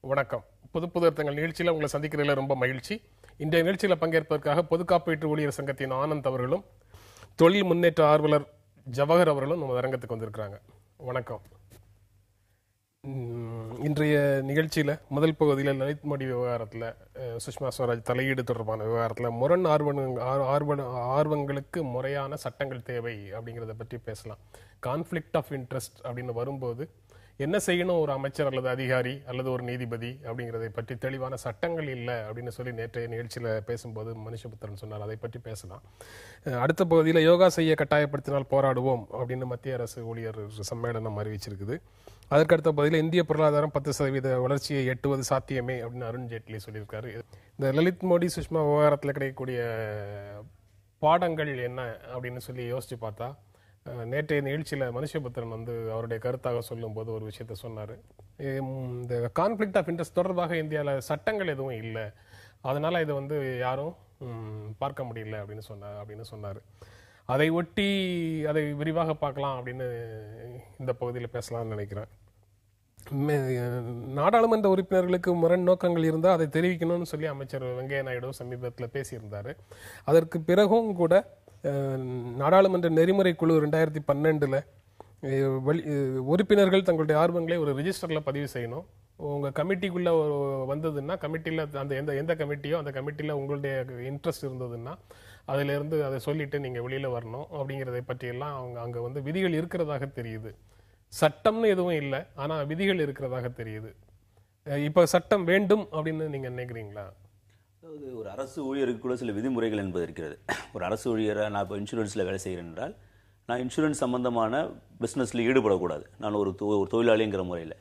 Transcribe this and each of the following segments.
வணக்கம். புது புது அர்த்தங்கள் நிகழ்ச்சியில் உங்களை சந்திக்கிறதுல ரொம்ப மகிழ்ச்சி. இன்றைய நிகழ்ச்சியில் பங்கேற்பதற்காக பொது காப்பீட்டு ஊழியர் சங்கத்தின் ஆனந்த் அவர்களும் தொழில் முன்னேற்ற ஆர்வலர் ஜவஹர் அவர்களும் நம்ம அரங்கத்துக்கு வந்திருக்கிறாங்க. வணக்கம். இன்றைய நிகழ்ச்சியில் முதல் பகுதியில் லலித் மோடி விவகாரத்தில் சுஷ்மா ஸ்வராஜ் தலையீடு தொடர்பான விவகாரத்தில் முரண் ஆர்வங்களுக்கு முறையான சட்டங்கள் தேவை அப்படிங்கிறத பற்றி பேசலாம். கான்ஃப்ளிக்ட் ஆஃப் இன்ட்ரெஸ்ட் அப்படின்னு வரும்போது என்ன செய்யணும் ஒரு அமைச்சர் அல்லது அதிகாரி அல்லது ஒரு நீதிபதி அப்படிங்கிறதை பற்றி தெளிவான சட்டங்கள் இல்லை அப்படின்னு சொல்லி நேற்றைய நிகழ்ச்சியில் பேசும்போது மனுஷபுத்திரன் சொன்னார். அதை பற்றி பேசலாம். அடுத்த பகுதியில் யோகா செய்ய கட்டாயப்படுத்தினால் போராடுவோம் அப்படின்னு மத்திய அரசு ஊழியர் சம்மேளனம் அறிவிச்சிருக்குது. அதற்கடுத்த பகுதியில் இந்திய பொருளாதாரம் 10% வளர்ச்சியை எட்டுவது சாத்தியமே அப்படின்னு அருண்ஜேட்லி சொல்லியிருக்காரு. இந்த லலித் மோடி சுஷ்மா விவகாரத்தில் கிடைக்கக்கூடிய பாடங்கள் என்ன அப்படின்னு சொல்லி யோசிச்சு பார்த்தா நேற்றைய நிகழ்ச்சியில் மனுஷபுத்திரன் அவருடைய கருத்தாக சொல்லும்போது ஒரு விஷயத்த சொன்னார். இந்த கான்ஃப்ளிக்ட் ஆஃப் இன்ட்ரெஸ்ட் தொடர்பாக இந்தியாவில் சட்டங்கள் எதுவும் இல்லை, அதனால் இதை யாரும் பார்க்க முடியல அப்படின்னு சொன்னார். அதை ஒட்டி அதை விரிவாக பார்க்கலாம் அப்படின்னு இந்த பகுதியில் பேசலாம்னு நினைக்கிறேன். நாடாளுமன்ற உறுப்பினர்களுக்கு முரண் நோக்கங்கள் இருந்தால் அதை தெரிவிக்கணும்னு சொல்லி அமைச்சர் வெங்கையா நாயுடு சமீபத்தில் பேசியிருந்தார். அதற்கு பிறகும் கூட நாடாளுமன்ற நெறிமுறை குழு 2012 உறுப்பினர்கள் தங்களுடைய ஆர்வங்களை ஒரு ரிஜிஸ்டரில் பதிவு செய்யணும். உங்கள் கமிட்டிக்குள்ளே வந்ததுன்னா கமிட்டியில் எந்த கமிட்டியோ அந்த கமிட்டியில் உங்களுடைய இன்ட்ரெஸ்ட் இருந்ததுன்னா அதிலிருந்து அதை சொல்லிட்டு நீங்கள் வெளியில் வரணும் அப்படிங்கிறதை பற்றியெல்லாம் அங்கே விதிகள் இருக்கிறதாக தெரியுது. சட்டம்னு எதுவும் இல்லை, ஆனால் விதிகள் இருக்கிறதாக தெரியுது. இப்போ சட்டம் வேண்டும் அப்படின்னு நீங்கள் நினைக்கிறீங்களா? அதாவது ஒரு அரசு ஊழியருக்கு கூட சில விதிமுறைகள் என்பது இருக்கிறது. ஒரு அரசு ஊழியராக நான் இப்போ இன்சூரன்ஸில் வேலை செய்கிறேன் என்றால் நான் இன்சூரன்ஸ் சம்பந்தமான பிஸ்னஸில் ஈடுபடக்கூடாது. நான் ஒரு தொழிலாளிங்கிற முறையில்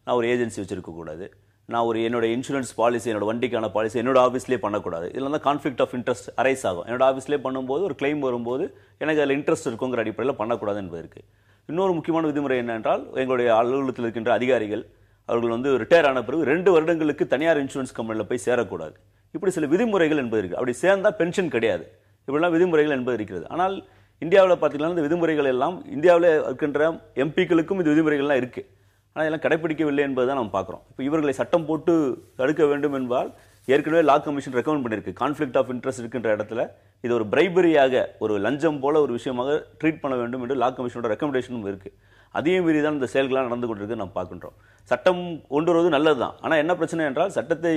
நான் ஒரு ஏஜென்சி வச்சுருக்கக்கூடாது. நான் என்னோட இன்சூரன்ஸ் பாலிசி, என்னோட வண்டிக்கான பாலிசி என்னோட ஆஃபீஸ்லேயே பண்ணக்கூடாது. இதில் தான் கான்ஃப்ளிக்ட் ஆஃப் இன்ட்ரெஸ்ட் அரைஸ் ஆகும். என்னோட ஆஃபீஸ்லேயே பண்ணும்போது ஒரு கிளைம் வரும்போது எனக்கு அதில் இன்ட்ரெஸ்ட் இருக்குங்கிற அடிப்படையில் பண்ணக்கூடாது என்பது இருக்குது. இன்னொரு முக்கியமான விதிமுறை என்னென்றால் எங்களுடைய அலுவலகத்தில் இருக்கின்ற அதிகாரிகள் அவர்கள் ரிட்டையர் ஆன பிறகு 2 வருடங்களுக்கு தனியார் இன்சூரன்ஸ் கம்பெனியில் போய் சேரக்கூடாது. இப்படி சில விதிமுறைகள் என்பது இருக்குது. அப்படி சேர்ந்தால் பென்ஷன் கிடையாது. இப்படிலாம் விதிமுறைகள் என்பது இருக்கிறது. ஆனால் இந்தியாவில் பார்த்தீங்கன்னா இந்த விதிமுறைகள் எல்லாம் இந்தியாவில் இருக்கின்ற எம்பிக்களுக்கும் இந்த விதிமுறைகள்லாம் இருக்குது. ஆனால் இதெல்லாம் கடைப்பிடிக்கவில்லை என்பதை தான் நம்ம பார்க்குறோம். இப்போ இவர்களை சட்டம் போட்டு தடுக்க வேண்டும் என்பதால் ஏற்கனவே லா கமிஷன் ரெக்கமெண்ட் பண்ணியிருக்கு. கான்ஃப்ளிக்ட் ஆஃப் இன்ட்ரெஸ்ட் இருக்கின்ற இடத்துல இது ஒரு பிரைபரியாக, ஒரு லஞ்சம் போல ஒரு விஷயமாக ட்ரீட் பண்ண வேண்டும் என்று லா கமிஷனோட ரெக்கமெண்டேஷனும் இருக்குது. அதையும் மீறி தான் இந்த செயல்களாக நடந்து கொண்டிருக்கு நம்ம பார்க்கின்றோம். சட்டம் கொண்டு வருவது நல்லது தான். ஆனால் என்ன பிரச்சனை என்றால் சட்டத்தை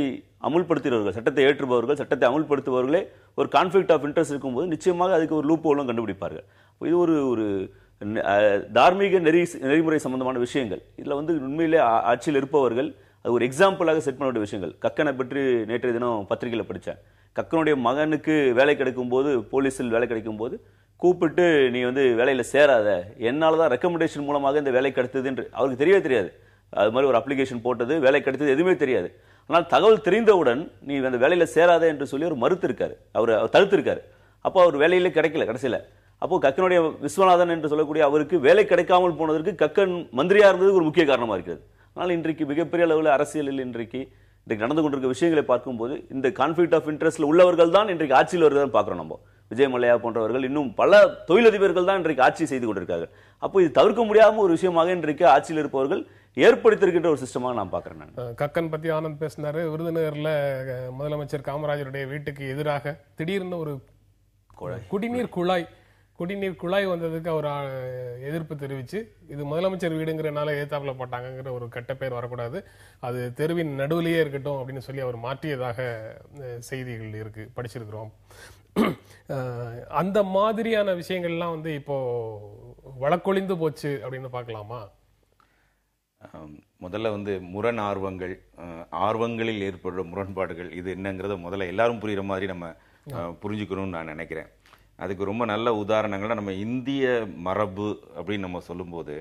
அமுல்படுத்துகிறவர்கள், சட்டத்தை ஏற்றுபவர்கள், சட்டத்தை அமுல்படுத்துபவர்களே ஒரு கான்ஃப்ளிக்ட் ஆஃப் இன்ட்ரெஸ்ட் இருக்கும்போது நிச்சயமாக அதுக்கு ஒரு லூப் ஹோலும் கண்டுபிடிப்பார்கள். இது ஒரு தார்மீக நெறிமுறை சம்பந்தமான விஷயங்கள். இதில் உண்மையிலே ஆட்சியில் இருப்பவர்கள் அது ஒரு எக்ஸாம்பிளாக செட் பண்ண வேண்டிய விஷயங்கள். கக்கனை பற்றி நேற்றைய தினம் பத்திரிகையில் படித்தேன். கக்கனுடைய மகனுக்கு வேலை கிடைக்கும் போது, போலீஸில் வேலை கிடைக்கும் போது கூப்பிட்டு நீ வேலையில் சேராத, என்னால் தான் ரெக்கமெண்டேஷன் மூலமாக இந்த வேலை கிடைத்தது என்று அவருக்கு தெரியவே தெரியாது. அது மாதிரி ஒரு அப்ளிகேஷன் போட்டது, வேலை கிடைத்தது எதுவுமே தெரியாது. ஆனால் தகவல் தெரிந்தவுடன் நீ அந்த வேலையில் சேராத என்று சொல்லி அவர் மறுத்திருக்காரு, அவர் தடுத்திருக்காரு. அப்போ அவர் வேலையிலே கிடைக்கல கடைசியில். அப்போ கக்கனுடைய விஸ்வநாதன் என்று சொல்லக்கூடிய அவருக்கு வேலை கிடைக்காமல் போனதற்கு கக்கன் மந்திரியா இருந்தது ஒரு முக்கிய காரணமாக இருக்கிறது. ஆனால் இன்றைக்கு மிகப்பெரிய அளவில் அரசியலில் இன்றைக்கு நடந்து கொண்டிருக்க விஷயங்களை பார்க்கும்போது இந்த கான்ஃப்ளிக்ட் ஆஃப் இன்ட்ரெஸ்ட்ல உள்ளவர்கள் தான் இன்றைக்கு ஆட்சியில் வருவதை பார்க்கிறோம். நம்ம விஜய் மல்லையா போன்றவர்கள், இன்னும் பல தொழிலதிபர்கள் தான் இன்றைக்கு ஆட்சி செய்து கொண்டிருக்கார்கள். அப்போ இது தவிர்க்க முடியாம ஒரு விஷயமாக இன்றைக்கு ஆட்சியில் இருப்பவர்கள் ஏற்படுத்தியிருக்கின்ற ஒரு சிஸ்டமாக நான் பார்க்கிறேன். நான் கக்கன் பத்தி ஆனந்த் பேசினாரு. விருதுநகர்ல முதலமைச்சர் காமராஜருடைய வீட்டுக்கு எதிராக திடீர்னு ஒரு குடிநீர் குழாய் வந்ததுக்கு அவர் எதிர்ப்பு தெரிவித்து இது முதலமைச்சர் வீடுங்கிறனால ஏத்தாப்புல போட்டாங்கிற ஒரு கெட்ட பேர் வரக்கூடாது, அது தெருவின் நடுவிலேயே இருக்கட்டும் அப்படின்னு சொல்லி அவர் மாற்றியதாக செய்திகள் இருக்கு, படிச்சிருக்கிறோம். அந்த மாதிரியான விஷயங்கள்லாம் இப்போ வழக்கொழிந்து போச்சு அப்படின்னு பார்க்கலாமா? முதல்ல முரண் ஆர்வங்களில் ஏற்படுற முரண்பாடுகள் இது என்னங்கிறத முதல்ல எல்லாரும் புரியுற மாதிரி நம்ம புரிஞ்சுக்கணும்னு நான் நினைக்கிறேன். அதுக்கு ரொம்ப நல்ல உதாரணங்கள்னா நம்ம இந்திய மரபு அப்படின்னு நம்ம சொல்லும்போது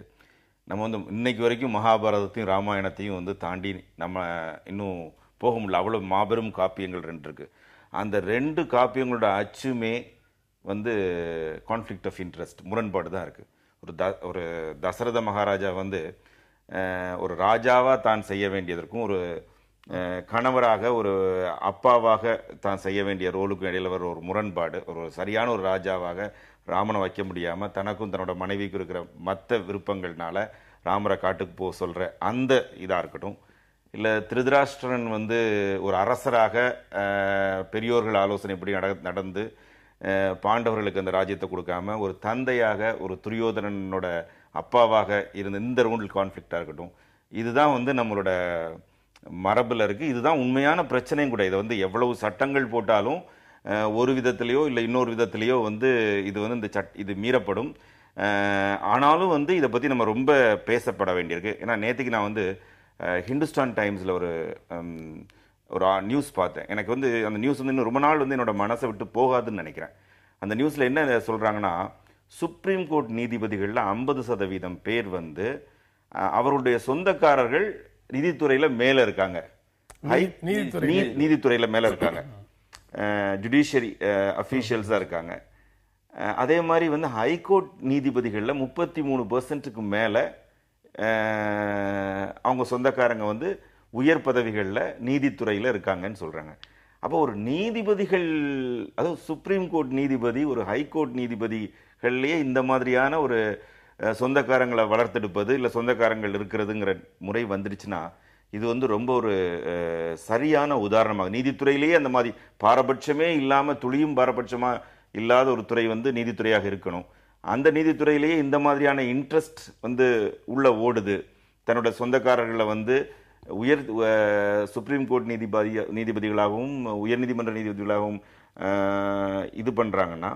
நம்ம இன்னைக்கு வரைக்கும் மகாபாரதத்தையும் ராமாயணத்தையும் தாண்டி நம்ம இன்னும் போக முடியல. அவ்வளோ மாபெரும் காப்பியங்கள் 2 இருக்கு. அந்த 2 காப்பியங்களோட அச்சுமே கான்ஃப்ளிக்ட் ஆஃப் இன்ட்ரெஸ்ட், முரண்பாடு தான் இருக்கு. ஒரு தசரத மகாராஜா ஒரு ராஜாவா தான் செய்ய வேண்டியதற்கும் ஒரு கணவராக ஒரு அப்பாவாக தான் செய்ய வேண்டிய ரோலுக்கும் இடையில வர ஒரு முரண்பாடு, ஒரு சரியான ஒரு ராஜாவாக ராமனை வைக்க முடியாம தனக்கும் தன்னோட மனைவிக்கும் இருக்கிற மற்ற விருப்பங்கள்னால ராமரை காட்டுக்கு போக சொல்ற அந்த இதா இருக்கட்டும், இல்லை திருதராஷ்டிரன் வந்து ஒரு அரசராக பெரியோர்கள் ஆலோசனைப்படி நடந்து பாண்டவர்களுக்கு அந்த ராஜ்யத்தை கொடுக்காம ஒரு தந்தையாக ஒரு துரியோதனனோட அப்பாவாக இருந்த இந்த ரவுண்டில் கான்ஃப்ளிக்டாக இருக்கட்டும், இதுதான் வந்து நம்மளோட மரபில் இருக்குது. இதுதான் உண்மையான பிரச்சனையும் கூட. இதை வந்து எவ்வளவு சட்டங்கள் போட்டாலும் ஒரு விதத்திலேயோ இல்லை இன்னொரு விதத்திலேயோ வந்து இது வந்து இது மீறப்படும். ஆனாலும் வந்து இதை பற்றி நம்ம ரொம்ப பேசப்பட வேண்டியிருக்கு. ஏன்னா நேற்றுக்கு நான் வந்து ஹிந்துஸ்தான் டைம்ஸில் ஒரு நியூஸ் பார்த்தேன். எனக்கு வந்து அந்த நியூஸ் வந்து இன்னும் ரொம்ப நாள் வந்து என்னோட மனசை விட்டு போகாதுன்னு நினைக்கிறேன். அந்த நியூஸில் என்ன சொல்கிறாங்கன்னா, சுப்ரீம் கோர்ட் நீதிபதிகளில் 50% பேர் வந்து அவருடைய சொந்தக்காரர்கள் நீதித்துறையில் மேலே இருக்காங்க, நீதித்துறையில் மேலே இருக்காங்க, ஜுடிஷியரி அஃபீஷியல்ஸாக இருக்காங்க. அதே மாதிரி வந்து ஹைகோர்ட் நீதிபதிகளில் 33%க்கு மேலே அவங்க சொந்தக்காரங்க வந்து உயர் பதவிகளில் நீதித்துறையில் இருக்காங்கன்னு சொல்கிறாங்க. அப்போ ஒரு நீதிபதிகள், அதுவும் சுப்ரீம் கோர்ட் நீதிபதி, ஒரு ஹைகோர்ட் நீதிபதிகள்லேயே இந்த மாதிரியான ஒரு சொந்தக்காரங்களை வளர்த்தெடுப்பது இல்லை சொந்தக்காரங்கள் இருக்கிறதுங்கிற முறை வந்துடுச்சுன்னா இது வந்து ரொம்ப ஒரு சரியான உதாரணமாக, நீதித்துறையிலேயே அந்த மாதிரி பாரபட்சமே இல்லாமல் துளியும் பாரபட்சமாக இல்லாத ஒரு துறை வந்து நீதித்துறையாக இருக்கணும். அந்த நீதித்துறையிலேயே இந்த மாதிரியான இன்ட்ரெஸ்ட் வந்து உள்ள ஓடுது, தன்னோட சொந்தக்காரர்களை வந்து சுப்ரீம் கோர்ட் நீதிபதிகளாகவும் உயர்நீதிமன்ற நீதிபதிகளாகவும் இது பண்ணுறாங்கன்னா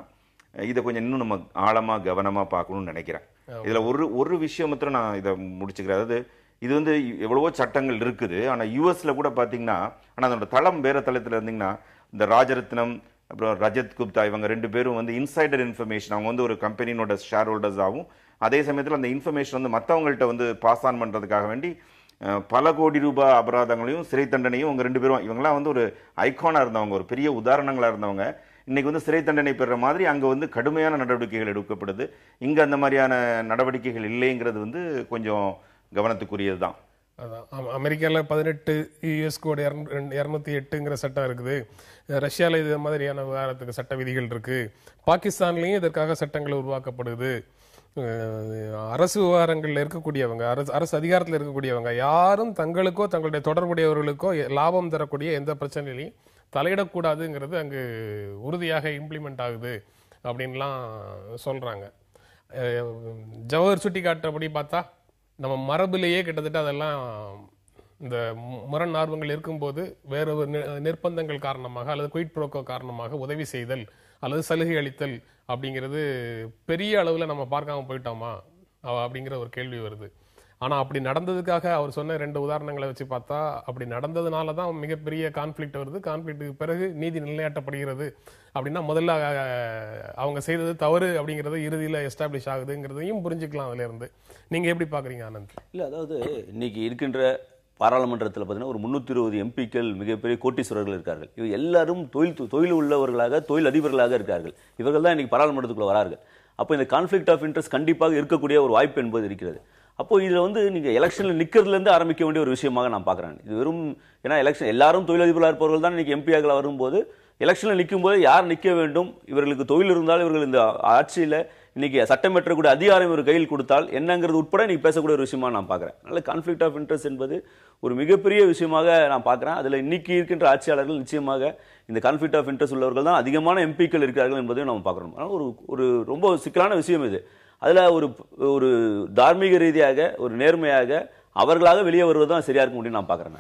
இதை கொஞ்சம் இன்னும் நம்ம ஆழமாக கவனமாக பார்க்கணும்னு நினைக்கிறேன். இதில் ஒரு விஷயம் மாத்திரம் நான் இதை முடிச்சுக்கிறேன். அதாவது இது வந்து எவ்வளவோ சட்டங்கள் இருக்குது, ஆனால் யூஎஸில் கூட பார்த்தீங்கன்னா, ஆனால் அதோட தளம் வேறு தளத்தில் இருந்தீங்கன்னா, இந்த ராஜரத்னம் அப்புறம் ரஜத் குப்தா இவங்க 2 பேரும் வந்து இன்சைடர் இன்ஃபர்மேஷன், அவங்க வந்து ஒரு கம்பெனியோட ஷேர் ஹோல்டர்ஸாகவும் அதே சமயத்தில் அந்த இன்ஃபர்மேஷன் வந்து மற்றவங்கள்ட்ட வந்து பாஸ் ஆன் பண்ணுறதுக்காக வேண்டி பல கோடி ரூபாய் அபராதங்களையும் சிறை தண்டனையும் அவங்க 2 பேரும், இவங்கெல்லாம் வந்து ஒரு ஐகானாக இருந்தவங்க, ஒரு பெரிய உதாரணங்களாக இருந்தவங்க, இன்னைக்கு வந்து சிறை தண்டனை பெறுற மாதிரி அங்கே வந்து கடுமையான நடவடிக்கைகள் எடுக்கப்படுது. இங்கே அந்த மாதிரியான நடவடிக்கைகள் இல்லைங்கிறது வந்து கொஞ்சம் கவனத்துக்குரியது தான். அதான் அமெரிக்காவில் 18 US கோடு 208ங்கிற சட்டம் இருக்குது. ரஷ்யாவில் இது மாதிரியான விவகாரத்துக்கு சட்ட விதிகள் இருக்கு. பாகிஸ்தான்லேயும் இதற்காக சட்டங்கள் உருவாக்கப்படுது. அரசு விவகாரங்களில் இருக்கக்கூடியவங்க, அரசு அதிகாரத்தில் இருக்கக்கூடியவங்க யாரும் தங்களுக்கோ தங்களுடைய தொடர்புடையவர்களுக்கோ லாபம் தரக்கூடிய எந்த பிரச்சனையிலையும் தலையிடக்கூடாதுங்கிறது அங்கு உறுதியாக இம்ப்ளிமெண்ட் ஆகுது அப்படின்லாம் சொல்றாங்க. ஜவஹர் சுட்டி காட்டுறபடி பார்த்தா நம்ம மரபிலேயே கிட்டத்தட்ட அதெல்லாம் இந்த முரண் ஆர்வங்கள் இருக்கும்போது வேறு நிர்பந்தங்கள் காரணமாக அல்லது குயிட் புரோக்கோ காரணமாக உதவி செய்தல் அல்லது சலுகை அளித்தல் அப்படிங்கிறது பெரிய அளவில் நம்ம பார்க்காம போயிட்டோமா அப்படிங்கிற ஒரு கேள்வி வருது. ஆனால் அப்படி நடந்ததுக்காக அவர் சொன்ன 2 உதாரணங்களை வச்சு பார்த்தா அப்படி நடந்ததுனால தான் மிகப்பெரிய கான்ஃப்ளிக்ட் வருது. கான்ஃப்ளிக்ட்டுக்கு பிறகு நீதி நிலைநாட்டப்படுகிறது அப்படின்னா முதல்ல அவங்க செய்தது தவறு அப்படிங்கிறது இறுதியில் எஸ்டாப்ளிஷ் ஆகுதுங்கிறதையும் புரிஞ்சுக்கலாம் அதுல இருந்து. நீங்க எப்படி பாக்குறீங்க ஆனந்த்? இல்லை, அதாவது இன்னைக்கு இருக்கின்ற பாராளுமன்றத்தில் பார்த்தீங்கன்னா ஒரு 320 எம்பிக்கள் மிகப்பெரிய கோட்டீஸ்வரர்கள் இருக்கார்கள். இவங்க எல்லாரும் தொழில் உள்ளவர்களாக தொழில் அதிபர்களாக இருக்கார்கள். இவர்கள் தான் இன்னைக்கு பாராளுமன்றத்துக்குள்ள வரார்கள். அப்போ இந்த கான்ஃப்ளிக்ட் ஆஃப் இன்ட்ரெஸ்ட் கண்டிப்பாக இருக்கக்கூடிய ஒரு வாய்ப்பு என்பது இருக்கிறது. அப்போ இதுல வந்து நீங்க எலெக்ஷன்ல நிக்கிறதுல இருந்து ஆரம்பிக்க வேண்டிய ஒரு விஷயமாக நான் பாக்குறேன். இது வெறும் ஏன்னா எலெக்ஷன் எல்லாரும் தொழிலதிபர்களாக இருப்பவர்கள் தான் இன்னைக்கு எம்பியாக வரும்போது எலெக்ஷன்ல நிற்கும் போது யார் நிற்க வேண்டும், இவர்களுக்கு தொழில் இருந்தால் இவர்கள் இந்த ஆட்சியில இன்னைக்கு சட்டமேற்றக்கூடிய அதிகாரம் ஒரு கையில் கொடுத்தால் என்னங்கிறது உட்பட இன்னைக்கு பேசக்கூடிய ஒரு விஷயமா நான் பாக்குறேன். அதனால கான்ஃப்ளிக்ட் ஆஃப் இன்ட்ரெஸ்ட் என்பது ஒரு மிகப்பெரிய விஷயமாக நான் பாக்குறேன். அதுல இன்னைக்கு இருக்கின்ற ஆட்சியாளர்கள் நிச்சயமாக இந்த கான்ஃப்ளிக்ட் ஆஃப் இன்ட்ரெஸ்ட் உள்ளவர்கள் தான் அதிகமான எம்பிக்கள் இருக்கிறார்கள் என்பதையும் நம்ம பார்க்கணும். அதனால ஒரு ரொம்ப சிக்கலான விஷயம் இது. அதுல ஒரு தார்மீக ரீதியாக ஒரு நேர்மையாக அவர்களாக வெளியே வருவதுதான் சரியா இருக்கும் அப்படின்னு நான் பாக்குறேன்.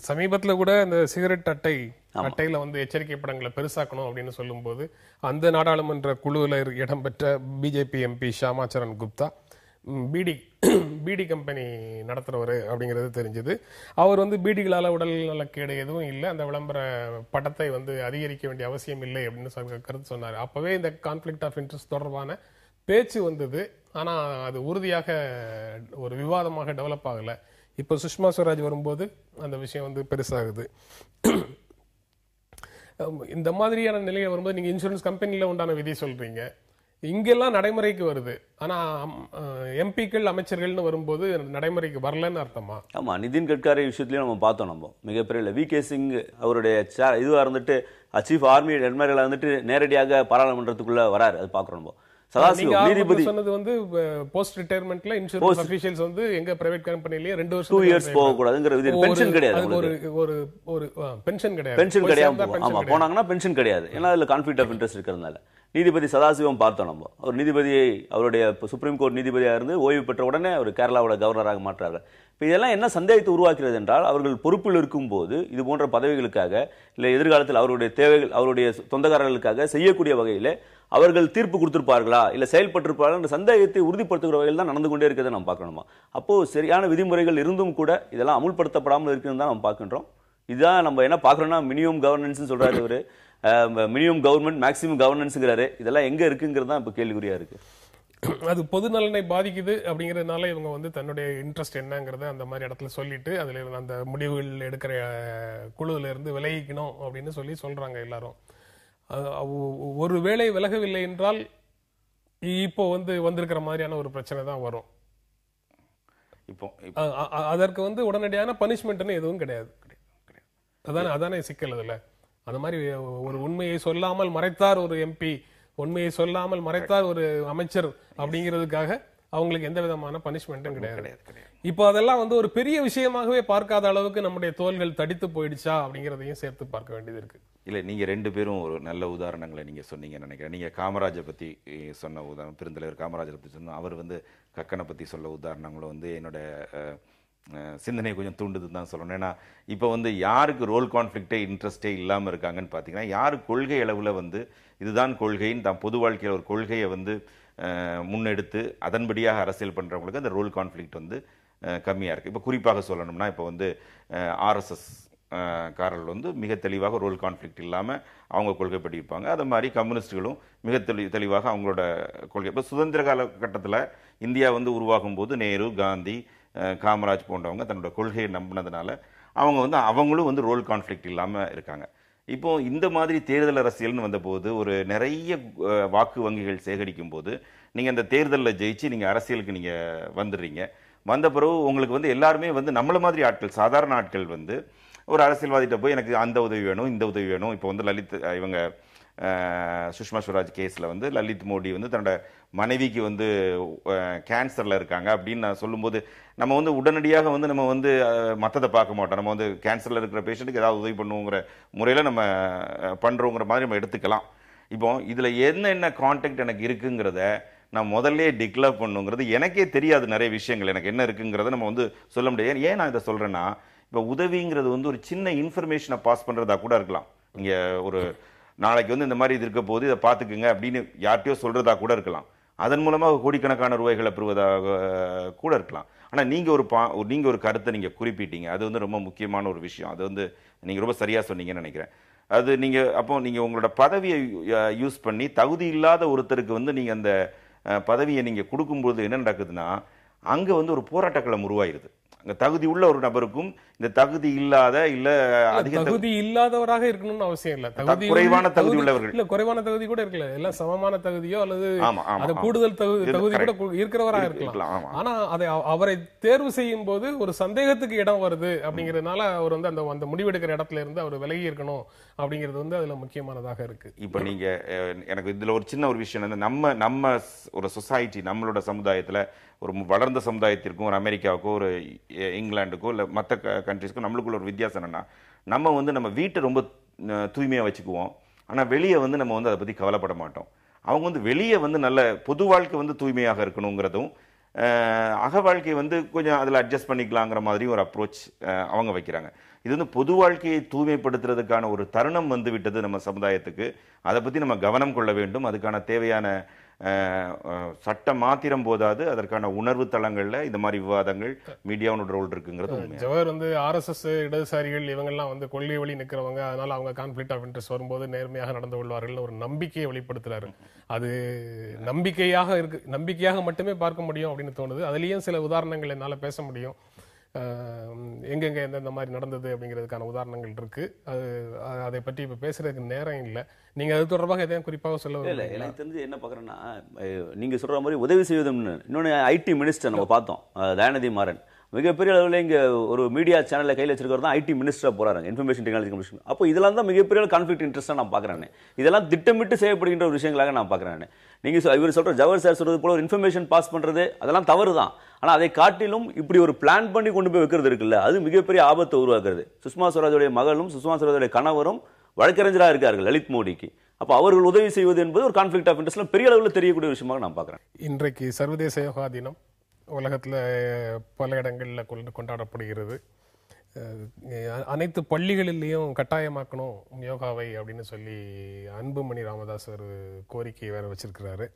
சமீபத்துல கூட இந்த சிகரெட் அட்டையில வந்து எச்சரிக்கை படங்களை பெருசாக்கணும் அப்படின்னு சொல்லும் போது அந்த நாடாளுமன்ற குழுவில் இடம்பெற்ற BJP MP Shyamacharan Gupta beedi company நடத்துறவர் அப்படிங்கிறது தெரிஞ்சது. அவர் வந்து பீடிகளால உடல் நலக்கேடு எதுவும் இல்லை, அந்த விளம்பர படத்தை வந்து அதிகரிக்க வேண்டிய அவசியம் இல்லை அப்படின்னு கருத்து சொன்னார். அப்பவே இந்த கான்ஃப்ளிக்ட் ஆஃப் இன்ட்ரெஸ்ட் தொடர்பான பேச்சு வந்தது. ஆனா அது உறுதியாக ஒரு விவாதமாக டெவலப் ஆகல. இப்ப சுஷ்மா ஸ்வராஜ் வரும்போது அந்த விஷயம் வந்து பெருசாகுது. இந்த மாதிரியான நிலையை வரும்போது நீங்க இன்சூரன்ஸ் கம்பெனில உண்டான விதி சொல்றீங்க, இங்கெல்லாம் நடைமுறைக்கு வருது. ஆனா எம்பிக்கள் அமைச்சர்கள்னு வரும்போது நடைமுறைக்கு வரலன்னு அர்த்தமா? ஆமா, நிதின் கட்காரி விஷயத்திலயும் நம்ம பார்த்தோம். நம்ம மிகப்பெரிய VK சிங் அவருடைய இதுவா இருந்துட்டு சீஃப் ஆர்மி அட்மிரலா இருந்துட்டு நேரடியாக பாராளுமன்றத்துக்குள்ள வராரு, அது பாக்குறோம். நம்ம சதாசிவம் நீதிபதி சொன்னது வந்து போஸ்ட் ரிட்டையர்மெண்ட்ல இன்சூரன்ஸ் அபிஷியல்ஸ் வந்து எங்க பிரைவேட் கம்பெனிலேயே 2 வருஷம் 2 இயர்ஸ் போக கூடாதுங்கிற விதி. பென்ஷன் கிடையாது, ஒரு பென்ஷன் கிடையாது, பென்ஷன் கிடையாது. ஆமா, போனாங்கன்னா பென்ஷன் கிடையாது. ஏன்னா அதுல கான்ஃபிளிக்ட் ஆஃப் இன்ட்ரெஸ்ட் இருக்கிறதுனால. நீதிபதி சதாசிவம் பார்த்தோம் நம்ம. ஒரு நீதிபதியை அவருடைய சுப்ரீம் கோர்ட் நீதிபதியாக இருந்து ஓய்வு பெற்ற உடனே அவர் கேரளாவோட கவர்னராக மாற்றார்கள். இப்போ இதெல்லாம் என்ன சந்தேகத்தை உருவாக்குறது என்றால், அவர்கள் பொறுப்பில் இருக்கும்போது இது போன்ற பதவிகளுக்காக இல்லை எதிர்காலத்தில் அவருடைய தேவைகள் அவருடைய சொந்தக்காரர்களுக்காக செய்யக்கூடிய வகையில் அவர்கள் தீர்ப்பு கொடுத்திருப்பார்களா இல்லை செயல்பட்டிருப்பார்கள் என்ற சந்தேகத்தை உறுதிப்படுத்துகிற வகையில் தான் நடந்து கொண்டே இருக்கிறதை நம்ம பார்க்கணுமா. அப்போ சரியான விதிமுறைகள் இருந்தும் கூட இதெல்லாம் அமுல்படுத்தப்படாமல் இருக்குன்னு தான் நம்ம பார்க்கின்றோம். இதுதான் நம்ம என்ன பார்க்குறோம்னா மினிமம் கவர்னன்ஸ் சொல்றாரு இவரு, மினிமம் கவர்மெண்ட் மேக்ஸிமம் கவர்னன்ஸ்ங்கிறாரு. இதெல்லாம் எங்க இருக்குங்கிறது தான் இப்போ கேள்விக்குறியா இருக்கு. அது பொது நலனை பாதிக்குது அப்படிங்கிறதுனால இவங்க வந்து தன்னுடைய இன்ட்ரெஸ்ட் என்னங்கிறத அந்த மாதிரி இடத்துல சொல்லிட்டு அதுல அந்த முடிவுகள் எடுக்கிற குழுவில இருந்து விலகிக்கணும் அப்படின்னு சொல்றாங்க எல்லாரும். ஒரு வேளை விலகவில்லை என்றால் இப்போ வந்திருக்கிற மாதிரியான ஒரு பிரச்சனை தான் வரும். இப்போ அதற்கு உடனடியான பனிஷ்மெண்ட்னு எதுவும் கிடையாது. அதானே சிக்கல். அதுல அந்த மாதிரி ஒரு உண்மையை சொல்லாமல் மறைத்தார் ஒரு எம்பி, உண்மையை சொல்லாமல் மறைத்தார் ஒரு அமைச்சர் அப்படிங்கிறதுக்காக அவங்களுக்கு எந்த விதமான பனிஷ்மெண்ட்டும் கிடையாது. இப்போ அதெல்லாம் ஒரு பெரிய விஷயமாகவே பார்க்காத அளவுக்கு நம்முடைய தோள்கள் தடித்து போயிடுச்சா அப்படிங்கிறதையும் சேர்த்து பார்க்க வேண்டியது இருக்கு. இல்லை, நீங்க 2 பேரும் ஒரு நல்ல உதாரணங்களை நீங்க சொன்னீங்கன்னு நினைக்கிறேன். நீங்க காமராஜை பத்தி சொன்ன உதாரணம், பெருந்தலைவர் காமராஜரை பத்தி சொன்ன, அவர் கக்கனை பத்தி சொல்ல உதாரணங்களும் என்னோட சிந்தனை கொஞ்சம் தூண்டுதுன்னு தான் சொல்லணும். ஏன்னா இப்போ யாருக்கு ரோல் கான்ஃப்ளிக்டே இன்ட்ரெஸ்டே இல்லாமல் இருக்காங்கன்னு பார்த்தீங்கன்னா, யாரு கொள்கை அளவில் இதுதான் கொள்கைன்னு தான் பொது வாழ்க்கையில் ஒரு கொள்கையை முன்னெடுத்து அதன்படியாக அரசியல் பண்ணுறவங்களுக்கு அந்த ரோல் கான்ஃப்ளிக்ட் கம்மியாக இருக்குது. இப்போ குறிப்பாக சொல்லணும்னா, இப்போ ஆர்எஸ்எஸ் காரர்கள் மிக தெளிவாக ரோல் கான்ஃப்ளிக்ட் இல்லாமல் அவங்க கொள்கைப்படி இருப்பாங்க. அது மாதிரி கம்யூனிஸ்டுகளும் மிக தெளிவாக அவங்களோட கொள்கை. இப்போ சுதந்திர காலகட்டத்தில் இந்தியா உருவாகும் போது நேரு, காந்தி, காமராஜ் போன்றவங்க தன்னோட கொள்கையை நம்பினதுனால அவங்க அவங்களும் ரோல் கான்ஃப்ளிக்ட் இல்லாமல் இருக்காங்க. இப்போ இந்த மாதிரி தேர்தல் அரசியல்னு வந்தபோது ஒரு நிறைய வாக்கு வங்கிகள் சேகரிக்கும் போது நீங்கள் அந்த தேர்தலில் ஜெயிச்சு நீங்கள் அரசியலுக்கு நீங்கள் வந்துடுறீங்க. வந்த பிறகு உங்களுக்கு எல்லாருமே நம்மள மாதிரி ஆட்கள், சாதாரண ஆட்கள் ஒரு அரசியல்வாதிகிட்ட போய் எனக்கு அந்த உதவி வேணும், இந்த உதவி வேணும். இப்போ லலித் இவங்க சுஷ்மா ஸ்வராஜ் கேஸில் லலித் மோடி தன்னோட மனைவிக்கு கேன்சரில் இருக்காங்க அப்படின்னு நான் சொல்லும்போது நம்ம உடனடியாக நம்ம மற்றதை பார்க்க மாட்டோம். நம்ம கேன்சரில் இருக்கிற பேஷண்ட்டுக்கு ஏதாவது உதவி பண்ணுவோங்கிற முறையில் நம்ம பண்ணுறோங்கிற மாதிரி நம்ம எடுத்துக்கலாம். இப்போ இதில் என்னென்ன கான்டாக்ட் எனக்கு இருக்குங்கிறத நான் முதல்ல டிக்ளேர் பண்ணுங்கிறது எனக்கே தெரியாது. நிறைய விஷயங்கள் எனக்கு என்ன இருக்குங்கிறத நம்ம சொல்ல முடியாது. ஏன் நான் இதை சொல்கிறேன்னா, இப்போ உதவிங்கிறது ஒரு சின்ன இன்ஃபர்மேஷனை பாஸ் பண்ணுறதா கூட இருக்கலாம். இங்கே ஒரு நாளைக்கு இந்த மாதிரி இது இருக்க போது இதை பார்த்துக்குங்க அப்படின்னு யார்கிட்டயோ சொல்றதா கூட இருக்கலாம். அதன் மூலமாக கோடிக்கணக்கான ரூபாய்களை பெறுவதாக கூட இருக்கலாம். ஆனால் நீங்கள் ஒரு கருத்தை நீங்கள் குறிப்பிட்டீங்க, அது ரொம்ப முக்கியமான ஒரு விஷயம். அது நீங்கள் ரொம்ப சரியாக சொன்னீங்கன்னு நினைக்கிறேன். அது நீங்கள் உங்களோட பதவியை யூஸ் பண்ணி தகுதி இல்லாத ஒருத்தருக்கு நீங்கள் அந்த பதவியை நீங்கள் கொடுக்கும்போது என்ன நடக்குதுன்னா, அங்கே ஒரு போராட்டக்களம் உருவாயிருது. அங்க தகுதி உள்ள ஒரு நபருக்கும் இந்த தகுதி இல்லாத இல்ல அதிக தகுதி இல்லாதவராக இருக்கணும்னு அவசியம் இல்ல. குறைவான தகுதி உள்ளவர்கள் இல்ல, குறைவான தகுதி கூட இருக்கல, எல்லாம் சமமான தகுதியோ அல்லது அது கூடுதல் தகுதி கூட இருக்கிறவராக இருக்கலாம். ஆனா அதை அவரை தேர்வு செய்யும் போது ஒரு சந்தேகத்துக்கு இடம் வருது அப்படிங்கறதுனால அவர் அந்த முடிவெடுக்கிற இடத்துல இருந்து அவர் விலகி இருக்கணும் அப்படிங்கிறது அதுல முக்கியமானதாக இருக்கு. இப்ப நீங்க எனக்கு இதுல ஒரு சின்ன ஒரு விஷயம், நம்ம ஒரு சொசைட்டி, நம்மளோட சமுதாயத்துல ஒரு வளர்ந்த சமுதாயத்திற்கும் ஒரு அமெரிக்காவுக்கோ ஒரு இங்கிலாந்துக்கோ இல்லை மற்ற கண்ட்ரிஸ்க்கும் நம்மளுக்குள்ள ஒரு வித்தியாசம் என்னன்னா, நம்ம நம்ம வீட்டை ரொம்ப தூய்மையாக வச்சுக்குவோம். ஆனால் வெளியே நம்ம அதை பற்றி கவலைப்பட மாட்டோம். அவங்க வெளியே நல்ல பொது வாழ்க்கை தூய்மையாக இருக்கணுங்கிறதும் அக வாழ்க்கை கொஞ்சம் அதில் அட்ஜஸ்ட் பண்ணிக்கலாங்கிற மாதிரி ஒரு அப்ரோச் அவங்க வைக்கிறாங்க. இது பொது வாழ்க்கையை தூய்மைப்படுத்துறதுக்கான ஒரு தருணம் விட்டது நம்ம சமுதாயத்துக்கு. அதை பற்றி நம்ம கவனம் கொள்ள வேண்டும். அதுக்கான தேவையான சட்டம் மாத்திரம் போதாது, அதற்கான உணர்வு தளங்கள்ல இந்த மாதிரி விவாதங்கள் மீடியாவோட ரோல் இருக்குங்கிறது. ஜவஹர் ஆர்எஸ்எஸ் இடதுசாரிகள் இவங்கெல்லாம் கொள்கை வழி நிற்கிறவங்க, அதனால அவங்க கான்ஃபிளிக்ட் ஆஃப் இன்ட்ரெஸ்ட் வரும்போது நேர்மையாக நடந்து கொள்வார்கள் ஒரு நம்பிக்கையை வெளிப்படுத்துறாரு. அது நம்பிக்கையாக மட்டுமே பார்க்க முடியும் அப்படின்னு தோணுது. அதுலயும் சில உதாரணங்கள் என்னால பேச முடியும். எங்கெங்க எந்தெந்த மாதிரி நடந்தது அப்படிங்கிறதுக்கான உதாரணங்கள் இருக்கு. அதை பற்றி இப்ப பேசுறதுக்கு நேரம் இல்லை. நீங்க அது தொடர்பாக எதையும் குறிப்பாக சொல்ல இல்லை. எனக்கு தெரிஞ்சு என்ன பார்க்குறேன்னா, நீங்க சொல்ற மாதிரி உதவி செய்வதுன்னு இன்னொன்று ஐடி மினிஸ்டர் நம்ம பார்த்தோம், தயாநிதி மாறன். மிகப்பெரிய அளவில் இங்கே ஒரு மீடியா சேனலில் கையில் வச்சிருக்கிறது தான் ஐடி மினிஸ்டராக போகிறாங்க, இன்ஃபர்மேஷன் டெக்னாலஜி கமிஷன். அப்போ இதெல்லாம் தான் மிகப்பெரிய கான்ஃப்ளிக்ட் இன்ட்ரெஸ்ட்டாக நான் பார்க்குறேன். இதெல்லாம் திட்டமிட்டு செய்யப்படுகின்ற ஒரு விஷயங்களாக நான் பார்க்குறேன். நீங்கள் இவர் சொல்கிற ஜவஹர் சார் சொல்கிறது போல ஒரு இன்ஃபர்மேஷன் பாஸ் பண்ணுறது அதெல்லாம் தவறு தான். ஆனால் அதை காட்டிலும் இப்படி ஒரு பிளான் பண்ணி கொண்டு போய் வைக்கிறது இருக்குல்ல, அது மிகப்பெரிய ஆபத்தை உருவாக்குறது. சுஷ்மா ஸ்வராஜுடைய மகளும் சுஷ்மா ஸ்வராஜுடைய கணவரும் வழக்கறிஞராக இருக்கார்கள் லலித் மோடிக்கு. அப்போ அவர்கள் உதவி செய்வது என்பது ஒரு கான்ஃப்ளிக்ட் ஆஃப் இன்ட்ரெஸ்ட்ல பெரிய அளவில் தெரியக்கூடிய விஷயமாக நான் பார்க்குறேன். இன்றைக்கு சர்வதேச யோகா தினம் உலகத்தில் பல இடங்களில் கொண்டாடப்படுகிறது. அனைத்து பள்ளிகளிலேயும் கட்டாயமாக்கணும் யோகாவை அப்படின்னு சொல்லி அன்புமணி ராமதாஸ் ஒரு கோரிக்கை வேற வச்சிருக்கிறாரு.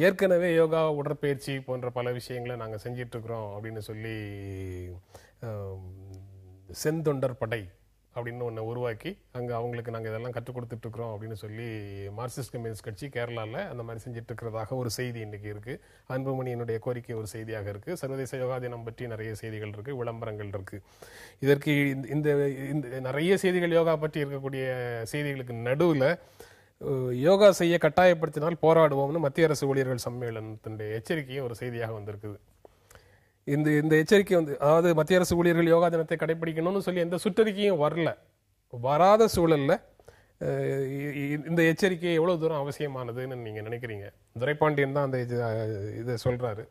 ஏற்கனவே யோகா, உடற்பயிற்சி போன்ற பல விஷயங்களை நாங்கள் செஞ்சிட்டு இருக்கிறோம் அப்படின்னு சொல்லி செந்தொண்டர் படை அப்படின்னு ஒன்று உருவாக்கி அங்கே அவங்களுக்கு நாங்கள் இதெல்லாம் கற்றுக் கொடுத்துட்ருக்குறோம் அப்படின்னு சொல்லி மார்க்சிஸ்ட் கம்யூனிஸ்ட் கட்சி கேரளாவில் அந்த மாதிரி செஞ்சுட்டு இருக்கிறதாக ஒரு செய்தி இன்றைக்கி இருக்குது. அன்புமணியினுடைய கோரிக்கை ஒரு செய்தியாக இருக்குது. சர்வதேச யோகா தினம் பற்றி நிறைய செய்திகள் இருக்குது, விளம்பரங்கள் இருக்குது. இதற்கு இந்த நிறைய செய்திகள் யோகா பற்றி இருக்கக்கூடிய செய்திகளுக்கு நடுவில் யோகா செய்ய கட்டாயப்படுத்தினால் போராடுவோம்னு மத்திய அரசு ஊழியர்கள் சம்மேளனத்தினுடைய எச்சரிக்கையும் ஒரு செய்தியாக வந்திருக்குது. இந்த எச்சரிக்கை அதாவது மத்திய அரசு ஊழியர்கள் யோகா தினத்தை கடைபிடிக்கணும்னு சொல்லி எந்த சுற்றறிக்கையும் வராத சூழல்ல இந்த எச்சரிக்கை எவ்வளவு தூரம் அவசியமானதுன்னு நீங்க நினைக்கிறீங்க? துரைபாண்டியன் தான் அந்த இதை சொல்றாரு.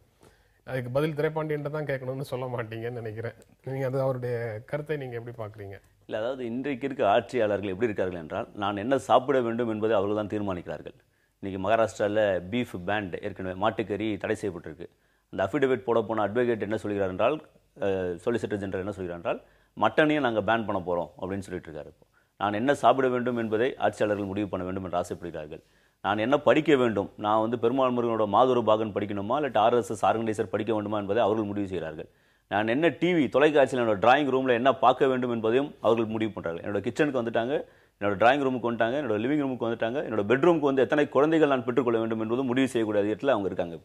அதுக்கு பதில் துரைபாண்டியன் தான் கேட்கணும்னு சொல்ல மாட்டீங்கன்னு நினைக்கிறேன். நீங்க அது அவருடைய கருத்தை நீங்க எப்படி பாக்குறீங்க? இல்லை, அதாவது இன்றைக்கு இருக்க ஆட்சியாளர்கள் எப்படி இருக்கார்கள் என்றால், நான் என்ன சாப்பிட வேண்டும் என்பதை அவர்கள் தான் தீர்மானிக்கிறார்கள். இன்னைக்கு மகாராஷ்டிராவில் பீஃப் பேண்ட், ஏற்கனவே மாட்டுக்கறி தடை செய்யப்பட்டிருக்கு. அந்த அஃபிடவிட் போட போன அட்வொகேட் என்ன சொல்கிறார் என்றால், சொலிசிட்டர் ஜெனரல் என்ன சொல்கிறார் என்றால், மட்டனையும் நாங்கள் பேன் பண்ண போகிறோம் அப்படின்னு சொல்லிட்டு இருக்காரு. இப்போ நான் என்ன சாப்பிட வேண்டும் என்பதை ஆட்சியாளர்கள் முடிவு பண்ண வேண்டும் என்று ஆசைப்படுகிறார்கள். நான் என்ன படிக்க வேண்டும், நான் பெருமாள் முருகனோட மாதுரு பாகன் படிக்கணுமா இல்லை RSS ஆர்கனைசர் படிக்க வேண்டுமா என்பதை அவர்கள் முடிவு செய்கிறார்கள். நான் என்ன டிவி தொலைக்காட்சியில் என்னோட டிராயிங் ரூமில் என்ன பார்க்க வேண்டும் என்பதையும் அவர்கள் முடிவு பண்ணுறாங்க. என்னோட கிச்சனுக்கு வந்துட்டாங்க, என்னோட டிராயிங் ரூமுக்கு வந்துட்டாங்க, என்னோட லிவிங் ரூமுக்கு வந்துட்டாங்க, என்னோட பெட்ரூமுக்கு எத்தனை குழந்தைகள் நான் பெற்றுக்கொள்ள வேண்டும் என்பதும் முடிவு செய்யக்கூடிய இடத்துல அவங்க இருக்காங்க.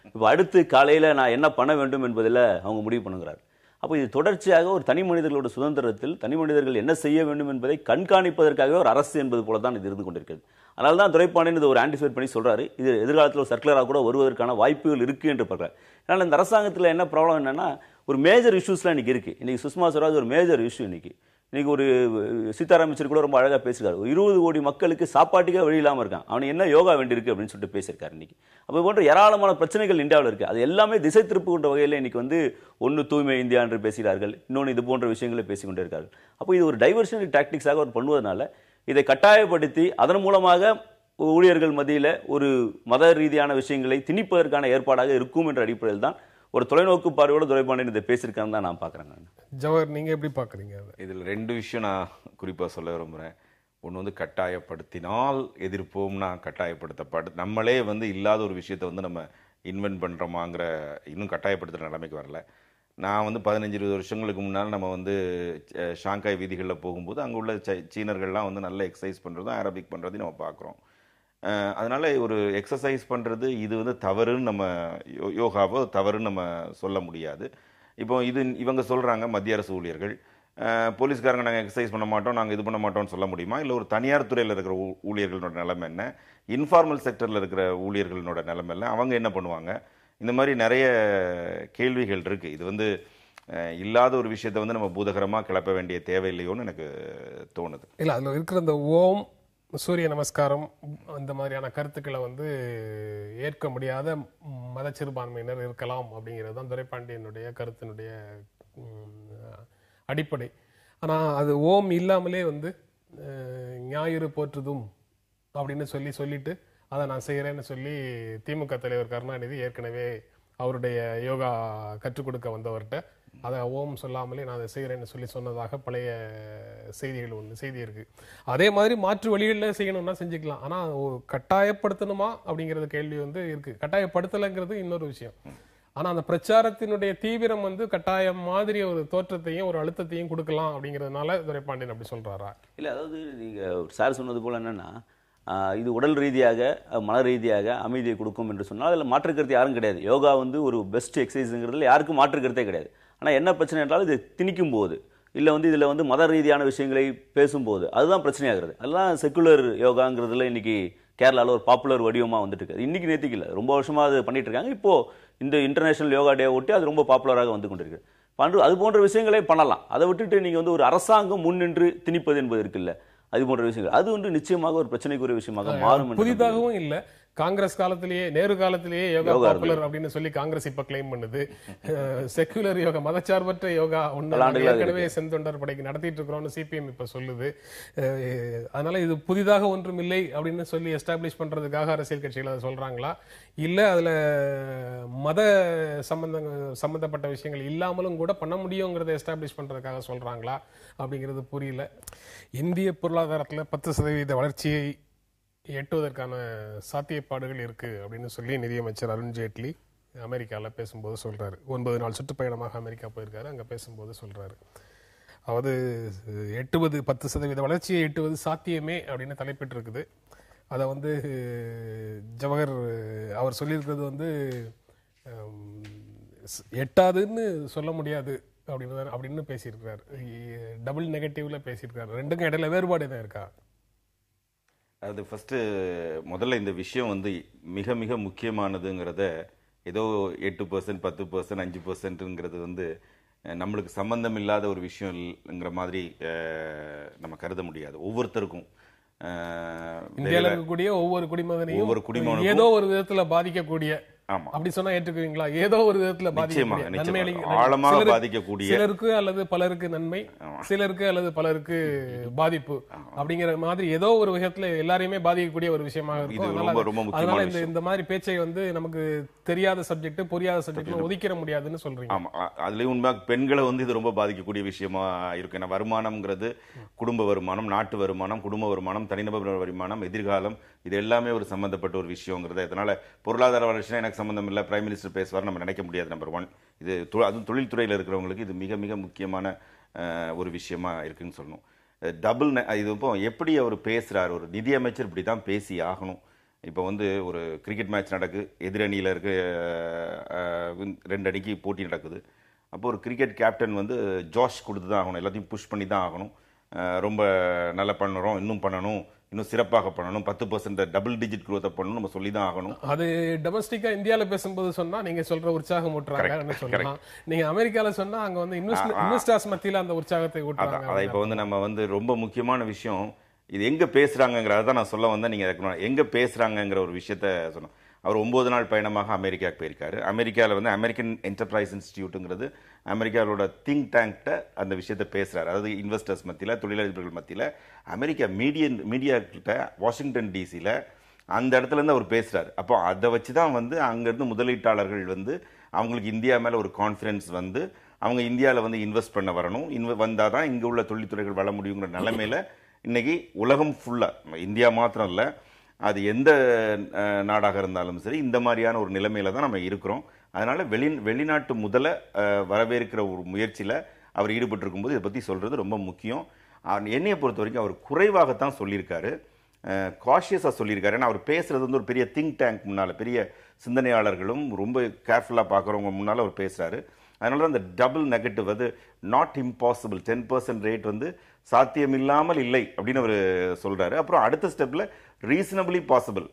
இப்போ அடுத்து காலையில் நான் என்ன பண்ண வேண்டும் என்பதில் அவங்க முடிவு பண்ணுகிறார். அப்போ இது தொடர்ச்சியாக ஒரு தனி மனிதர்களோட சுதந்திரத்தில் தனி மனிதர்கள் என்ன செய்ய வேண்டும் என்பதை கண்காணிப்பதற்காகவே ஒரு அரசு என்பது போல தான் இது இருந்து கொண்டிருக்கிறது. அதனால தான் துரைபாண்டியன் இது ஒரு ஆன்டிசிபேட் பண்ணி சொல்றாரு. இது எதிர்காலத்தில் ஒரு சர்க்குலராக கூட வருவதற்கான வாய்ப்புகள் இருக்கு என்று பார்க்குறாரு. அதனால் இந்த அரசாங்கத்தில் என்ன ப்ராப்ளம் என்னன்னா, ஒரு மேஜர் இஷ்யூஸ்லாம் இன்னைக்கு இருக்கு. இன்னைக்கு சுஷ்மா ஸ்வராஜ் ஒரு மேஜர் இஷ்யூ. இன்னைக்கு ஒரு சீதாராம் யெச்சூரி கூட ரொம்ப அழகாக பேசியிருக்காரு. 20 கோடி மக்களுக்கு சாப்பாட்டுக்கே வழி இல்லாமல் இருக்கான், அவனுக்கு என்ன யோகா வேண்டியிருக்கு அப்படின்னு சொல்லிட்டு பேசியிருக்காரு. இன்னைக்கு அப்போ போன்ற ஏராளமான பிரச்சனைகள் இந்தியாவில் இருக்கு. அது எல்லாமே திசை திருப்புகின்ற வகையில் இன்னைக்கு ஒன்று தூய்மை இந்தியா என்று பேசுகிறார்கள், இன்னொன்று இது போன்ற விஷயங்களை பேசிக்கொண்டே இருக்கார்கள். அப்போ இது ஒரு டைவர்ஷனரி டாக்டிக்ஸாக அவர் பண்ணுவதனால இதை கட்டாயப்படுத்தி அதன் மூலமாக ஊழியர்கள் மத்தியில் ஒரு மத ரீதியான விஷயங்களை திணிப்பதற்கான ஏற்பாடாக இருக்கும் என்ற அடிப்படையில் தான் ஒரு தொலைநோக்கு பார்வையோட துரைபாண்டியன் இதை பேசியிருக்கான்னு தான் நான் பார்க்குறேன். ஜவஹர், நீங்க எப்படி பார்க்குறீங்க? இதில் 2 விஷயம் நான் குறிப்பாக சொல்ல விரும்புகிறேன். ஒன்று கட்டாயப்படுத்தினால் எதிர்ப்போம்னா, நம்மளே இல்லாத ஒரு விஷயத்தை நம்ம இன்வென்ட் பண்ணுறோமாங்கிற இன்னும் கட்டாயப்படுத்துகிற நிலைமைக்கு வரல. நான் 15-20 வருஷங்களுக்கு முன்னால் நம்ம ஷாங்காய் வீதிகளில் போகும்போது அங்கே உள்ள சீனர்கள்லாம் நல்ல எக்ஸசைஸ் பண்ணுறதும் அரபிக் பண்ணுறதையும் நம்ம பார்க்குறோம். அதனால ஒரு எக்ஸசைஸ் பண்ணுறது இது தவறுன்னு நம்ம யோகாவோ தவறுன்னு நம்ம சொல்ல முடியாது. இப்போ இவங்க சொல்கிறாங்க மத்திய அரசு ஊழியர்கள், போலீஸ்காரங்க நாங்கள் எக்ஸசைஸ் பண்ண மாட்டோம், நாங்கள் இது பண்ண மாட்டோம்னு சொல்ல முடியுமா? இல்லை ஒரு தனியார் துறையில் இருக்கிற ஊழியர்களோட நிலைமை என்ன, இன்ஃபார்மல் செக்டரில் இருக்கிற ஊழியர்களோட நிலைமை என்ன, அவங்க என்ன பண்ணுவாங்க? இந்த மாதிரி நிறைய கேள்விகள் இருக்குது. இது இல்லாத ஒரு விஷயத்தை நம்ம பூதகரமாக கிளப்ப வேண்டிய தேவையில்லையோன்னு எனக்கு தோணுது. இல்லை, அதில் இருக்கிற அந்த ஓம், சூரிய நமஸ்காரம், அந்த மாதிரியான கருத்துக்களை ஏற்க முடியாத மத சிறுபான்மையினர் இருக்கலாம் அப்படிங்கிறது தான் துரைபாண்டியனுடைய கருத்தினுடைய அடிப்படை. ஆனால் அது ஓம் இல்லாமலே ஞாயிறு போற்றுதும் அப்படின்னு சொல்லிட்டு அதை நான் செய்கிறேன்னு சொல்லி திமுக தலைவர் கருணாநிதி ஏற்கனவே அவருடைய யோகா கற்றுக் கொடுக்க வந்தவர்கிட்ட அதை ஓம் சொல்லாமலே நான் அதை செய்கிறேன்னு சொன்னதாக பழைய செய்தி இருக்கு. அதே மாதிரி மாற்று வழிகளில் செய்யணும்னா செஞ்சுக்கலாம். ஆனால் கட்டாயப்படுத்தணுமா அப்படிங்கிறது கேள்வி இருக்கு. கட்டாயப்படுத்தலைங்கிறது இன்னொரு விஷயம். ஆனால் அந்த பிரச்சாரத்தினுடைய தீவிரம் கட்டாயம் மாதிரி ஒரு தோற்றத்தையும் ஒரு அழுத்தத்தையும் கொடுக்கலாம் அப்படிங்கிறதுனால துரைபாண்டியன் அப்படி சொல்றாரா? இல்லை, அதாவது நீங்கள் சார் சொன்னது போல என்னன்னா, இது உடல் ரீதியாக மன ரீதியாக அமைதியை கொடுக்கும் என்று சொன்னால் அதில் மாற்று கருத்து யாரும் கிடையாது. யோகா ஒரு பெஸ்ட் எக்ஸசைஸுங்கிறதுல யாருக்கும் மாற்று கருத்தே கிடையாது. ஆனால் என்ன பிரச்சனை என்றால், இது திணிக்கும் போது இல்லை இதில் மத ரீதியான விஷயங்களை பேசும்போது அதுதான் பிரச்சனையாகிறது. அதெல்லாம் செக்குலர் யோகாங்கிறதுல இன்னைக்கு கேரளாவில் ஒரு பாப்புலர் வடிவமாக வந்துட்டு இருக்கு. இன்னைக்கு நேற்றுக்கு இல்லை, ரொம்ப வருஷமாக அது பண்ணிட்டு இருக்காங்க. இப்போ இந்த இன்டர்நேஷனல் யோகா டே ஒட்டி அது ரொம்ப பாப்புலராக வந்து கொண்டிருக்கு. அது போன்ற விஷயங்களே பண்ணலாம். அதை விட்டுட்டு நீங்க வந்து ஒரு அரசாங்கம் முன்னின்று திணிப்பது என்பது இருக்குல்ல, அது போன்ற விஷயங்கள் அது வந்து நிச்சயமாக ஒரு பிரச்சனைக்குரிய விஷயமாக மாறும். புதிதாகவும் இல்ல, காங்கிரஸ் காலத்திலேயே, நேரு காலத்திலேயே யோகா பாப்புலர் அப்படின்னு சொல்லி காங்கிரஸ் இப்ப கிளைம் பண்ணுது. செக்குலர் யோகா, மதச்சார்பற்ற யோகா ஏற்கனவே செந்தொண்டர் படைக்கு நடத்திட்டு இருக்கிறோம்னு சிபிஎம் இப்ப சொல்லுது. அதனால இது புதிதாக ஒன்றும் இல்லை அப்படின்னு சொல்லி எஸ்டாப்ளிஷ் பண்றதுக்காக அரசியல் கட்சிகள் அதை சொல்றாங்களா, இல்ல அதுல மத சம்பந்தப்பட்ட விஷயங்கள் இல்லாமலும் கூட பண்ண முடியுங்கிறத எஸ்டாப்ளிஷ் பண்றதுக்காக சொல்றாங்களா அப்படிங்கிறது புரியல. இந்திய பொருளாதாரத்துல 10% வளர்ச்சியை எட்டுவதற்கான சாத்தியப்பாடுகள் இருக்கு அப்படின்னு சொல்லி நிதியமைச்சர் அருண்ஜேட்லி அமெரிக்காவில் பேசும்போது சொல்றாரு. 9 நாள் சுற்றுப்பயணமாக அமெரிக்கா போயிருக்காரு. அங்க பேசும்போது சொல்றாரு, அதாவது 10% வளர்ச்சியை எட்டுவது சாத்தியமே அப்படின்னு தலைப்பிட்டு இருக்குது. அதை வந்து ஜவஹர் அவர் சொல்லியிருக்கிறது வந்து எட்டாதுன்னு சொல்ல முடியாது அப்படின்னு பேசியிருக்கிறார். டபுள் நெகட்டிவ்ல பேசியிருக்காரு. ரெண்டுக்கும் இடையில வேறுபாடு என்ன இருக்கா? அது ஃபஸ்ட்டு முதல்ல இந்த விஷயம் வந்து மிக மிக முக்கியமானதுங்கிறத ஏதோ 8%, 10%, 5%ங்கிறது வந்து நம்மளுக்கு சம்பந்தம் இல்லாத ஒரு விஷயம்ங்கிற மாதிரி நம்ம கருத முடியாது. ஒவ்வொருத்தருக்கும் இந்தியாவில் இருக்கக்கூடிய ஒவ்வொரு குடிமகனையும் ஏதோ ஒரு விதத்துல பாதிக்கக்கூடிய, அப்படி சொன்னா ஏற்றுக்குவீங்களா? ஏதோ ஒரு விதத்துல ஆழமாக பாதிக்கக்கூடிய, சிலருக்கு அல்லது பலருக்கு நன்மை, சிலருக்கு அல்லது பலருக்கு பாதிப்பு அப்படிங்கிற மாதிரி ஏதோ ஒரு விஷயத்துல எல்லாரையுமே பாதிக்கக்கூடிய ஒரு விஷயமாக இருக்கும். அதனால இந்த மாதிரி பேச்சை வந்து நமக்கு தெரியாத சப்ஜெக்ட், புரியாத சப்ஜெக்ட் ஒதுக்கிற முடியாதுன்னு சொல்றீங்க. ஆமா, அதுலயும் உண்மையாக பெண்களை வந்து இது ரொம்ப பாதிக்கக்கூடிய விஷயமா இருக்கு. ஏன்னா வருமானம்ங்கிறது குடும்ப வருமானம், நாட்டு வருமானம், குடும்ப வருமானம், தனிநபர் வருமானம், எதிர்காலம், இது எல்லாமே ஒரு சம்பந்தப்பட்ட ஒரு விஷயங்கிறது. அதனால பொருளாதார வளர்ச்சினா எனக்கு சம்பந்தம் இல்லை, பிரைம் மினிஸ்டர் பேசுவார் நம்ம நினைக்க முடியாது. நம்பர் 1 இது. அதுவும் தொழில்துறையில் இருக்கிறவங்களுக்கு இது மிக மிக முக்கியமான ஒரு விஷயமா இருக்குன்னு சொல்லணும். டபுள் இது இப்போ எப்படி அவர் பேசுறாரு, ஒரு நிதியமைச்சர் இப்படி தான் பேசி ஆகணும். இப்போ வந்து ஒரு கிரிக்கெட் மேட்ச் நடக்குது, எதிரணியில் இருக்க 2 அணிக்கு போட்டி நடக்குது. அப்போ ஒரு கிரிக்கெட் கேப்டன் வந்து ஜோஷ் கொடுத்து தான் ஆகணும், எல்லாத்தையும் புஷ் பண்ணி தான் ஆகணும். ரொம்ப நல்லா பண்ணுறோம், இன்னும் பண்ணணும், இன்னும் சிறப்பாக பண்ணணும், 10% டபுள் டிஜிட் குரோத்தை பண்ணணும், நம்ம சொல்லி தான் ஆகணும். அது டொமஸ்டிக்கா இந்தியால பேசும்போது சொன்னா நீங்க சொல்ற உற்சாகம் ஊட்டுறாங்க சொல்லலாம். நீங்க அமெரிக்கால சொன்னா அங்க வந்து இன்வெஸ்டர்ஸ் மத்தியில அந்த உற்சாகத்தை ஊட்டுறாங்க. அதை இப்போ வந்து நம்ம வந்து ரொம்ப முக்கியமான விஷயம் இது எங்க பேசுறாங்கிறத நான் சொல்ல வந்தேன். நீங்க எங்க பேசுறாங்கிற ஒரு விஷயத்த சொன்னோம். அவர் 9 நாள் பயணமாக அமெரிக்காவுக்கு போயிருக்காரு. அமெரிக்காவில் வந்து அமெரிக்கன் என்டர்பிரைஸ் இன்ஸ்டிடியூட்டுங்கிறது அமெரிக்காவோட திங்க் டேங்க்ட அந்த விஷயத்த பேசுறாரு. அதாவது இன்வெஸ்டர்ஸ் மத்தியில், தொழிலதிபர்கள் மத்தியில், அமெரிக்கா மீடியா கிட்ட வாஷிங்டன் டிசியில் அந்த இடத்துல இருந்து அவர் பேசுறாரு. அப்போ அதை வச்சு தான் வந்து அங்கிருந்து முதலீட்டாளர்கள் வந்து அவங்களுக்கு இந்தியா மேல ஒரு கான்ஃபிடன்ஸ் வந்து அவங்க இந்தியாவில் வந்து இன்வெஸ்ட் பண்ண வரணும், வந்தால் தான் இங்கே உள்ள தொழில்துறைகள் வளர முடியுங்கிற நிலைமையில இன்னைக்கு உலகம் ஃபுல்லா, இந்தியா மாத்திரம் இல்லை, அது எந்த நாடாக இருந்தாலும் சரி, இந்த மாதிரியான ஒரு நிலைமையில தான் நம்ம இருக்கிறோம். அதனால வெளிநாட்டு முதல்ல வரவேற்கிற ஒரு முயற்சியில அவர் ஈடுபட்டு இருக்கும்போது இதை பத்தி சொல்றது ரொம்ப முக்கியம். என்னையை பொறுத்த வரைக்கும் அவர் குறைவாகத்தான் சொல்லியிருக்காரு, காஷியஸா சொல்லியிருக்காரு. ஏன்னா அவர் பேசுறது வந்து ஒரு பெரிய திங்க் டேங்க் முன்னால, பெரிய சிந்தனையாளர்களும் ரொம்ப கேர்ஃபுல்லா பார்க்குறவங்க முன்னால அவர் பேசுறாரு. அதனால தான் அந்த டபுள் நெகட்டிவ், அது நாட் இம்பாசிபிள், 10% ரேட் வந்து சாத்தியமில்லாமல் இல்லை அப்படின்னு அவர் சொல்றாரு. அப்புறம் அடுத்த ஸ்டெப்ல ரீசனபிளி பாசிபிள்,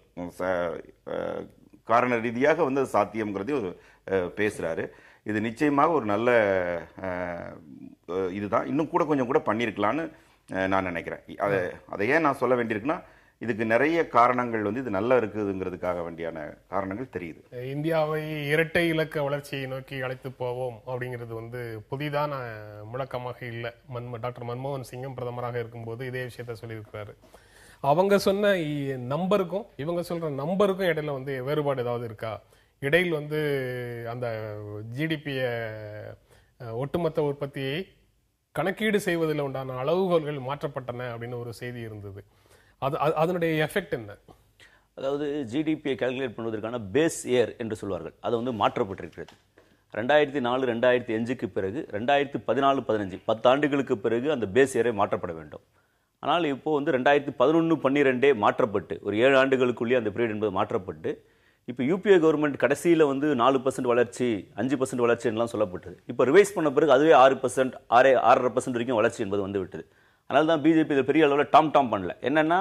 காரண ரீதியாக வந்து சாத்தியம்ங்கிறதையும் ஒரு பேசுறாரு. இது நிச்சயமாக ஒரு நல்ல இதுதான். இன்னும் கொஞ்சம் கூட பண்ணியிருக்கலான்னு நான் நினைக்கிறேன். அதை ஏன் நான் சொல்ல வேண்டியிருக்குன்னா, இதுக்கு நிறைய காரணங்கள் வந்து இது நல்லா இருக்குதுங்கிறதுக்காக வேண்டியான காரணங்கள் தெரியுது. இந்தியாவை இரட்டை இலக்க வளர்ச்சியை நோக்கி அழைத்து போவோம் அப்படிங்கிறது வந்து புதிதான முழக்கமாக இல்லை. டாக்டர் மன்மோகன் சிங்கும் பிரதமராக இருக்கும்போது இதே விஷயத்த சொல்லியிருக்கிறாரு. அவங்க சொன்ன நம்பருக்கும் இவங்க சொல்ற நம்பருக்கும் இடையில வந்து வேறுபாடு ஏதாவது இருக்கா? இடையில் வந்து அந்த ஜிடிபிய ஒட்டுமொத்த உற்பத்தியை கணக்கீடு செய்வதில் உண்டான அளவுகோல்கள் மாற்றப்பட்டன அப்படின்னு ஒரு செய்தி இருந்தது. அதனுடைய எஃபெக்ட் என்ன? அதாவது ஜிடிபியை கால்குலேட் பண்ணுவதற்கான பேஸ் இயர் என்று சொல்வார்கள், அது வந்து மாற்றப்பட்டிருக்கிறது. 2004, 2005க்கு பிறகு 2014, 15 10 ஆண்டுகளுக்கு பிறகு அந்த பேஸ் இயரை மாற்றப்பட வேண்டும். ஆனால் இப்போ வந்து 2011, 12 மாற்றப்பட்டு ஒரு 7 ஆண்டுகளுக்குள்ளே அந்த பீரியட் என்பது மாற்றப்பட்டு இப்போ யூபிஏ கவர்மெண்ட் கடைசியில் வந்து 4% வளர்ச்சி, 5% வளர்ச்சி எல்லாம் சொல்லப்பட்டது. இப்போ ரிவைஸ் பண்ண பிறகு அதுவே 6%, 6.5% வரைக்கும் வளர்ச்சி என்பது வந்து விட்டது. அதனால தான் பிஜேபி இதில் பெரிய அளவில் டாம் பண்ணல. என்னன்னா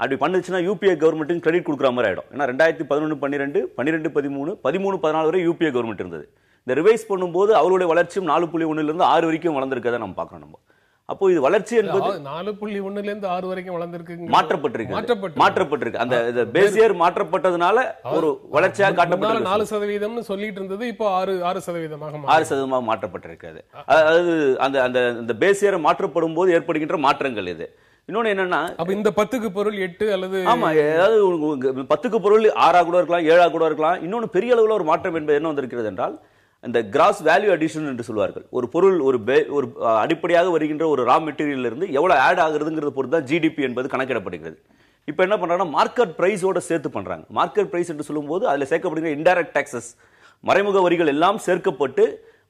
அப்படி பண்ணுச்சுன்னா யூபிஏ கவர்மெண்ட்டுக்கு கிரெடிட் கொடுக்குற மாதிரி ஆயிடும். ஏன்னா 2011, 12, 13, 13, 13, 14 வரை யூபிஏ கவர்மெண்ட் இருந்தது. இந்த ரிவைஸ் பண்ணும்போது அவருடைய வளர்ச்சியும் 4.1 6 வரைக்கும் வளர்ந்துருக்கதை நம்ம பார்க்கணும். நம்ம அப்போ இது வளர்ச்சி என்பது 4.1 6 வரைக்கும் வளர்ந்திருக்கு, மாற்றப்பட்டிருக்கு. அந்த பேஸ் இயர் மாற்றப்பட்டதுனால ஒரு வளர்ச்சியாக காட்டப்பட்டது. 4% சொல்லிட்டு இருந்தது, இப்போ 6% 6% மாற்றப்பட்டிருக்காது. அதாவது அந்த பேஸ் இயர் மாற்றப்படும் போது ஏற்படுகின்ற மாற்றங்கள் இது. இன்னொன்னு என்னன்னா, அப்ப இந்த 10க்கு பொருள் 8 அல்லது ஆமா, ஏதாவது 10க்கு பொருள் 6 கூட இருக்கலாம், 7 கூட இருக்கலாம். இன்னொன்னு பெரிய அளவுல ஒரு மாற்றம் என்பது என்ன வந்திருக்கிறது என்றால், இந்த கிராஸ் வேல்யூ அடிஷன் என்று சொல்வார்கள். ஒரு பொருள் ஒரு அடிப்படையாக வருகின்ற ஒரு ரா மெட்டீரியல் இருந்து எவ்வளவு ஆட் ஆகுறதுங்கிறத பொறுத்து தான் ஜிடிபி என்பது கணக்கிடப்படுகிறது. இப்போ என்ன பண்றாங்கன்னா, மார்க்கெட் பிரைஸோட சேர்த்து பண்றாங்க. மார்க்கெட் பிரைஸ் என்று சொல்லும்போது அதுல சேர்க்கப்படுகிற இன்டைரக்ட் டாக்ஸஸ், மறைமுக வரிகள் எல்லாம் சேர்க்கப்பட்டு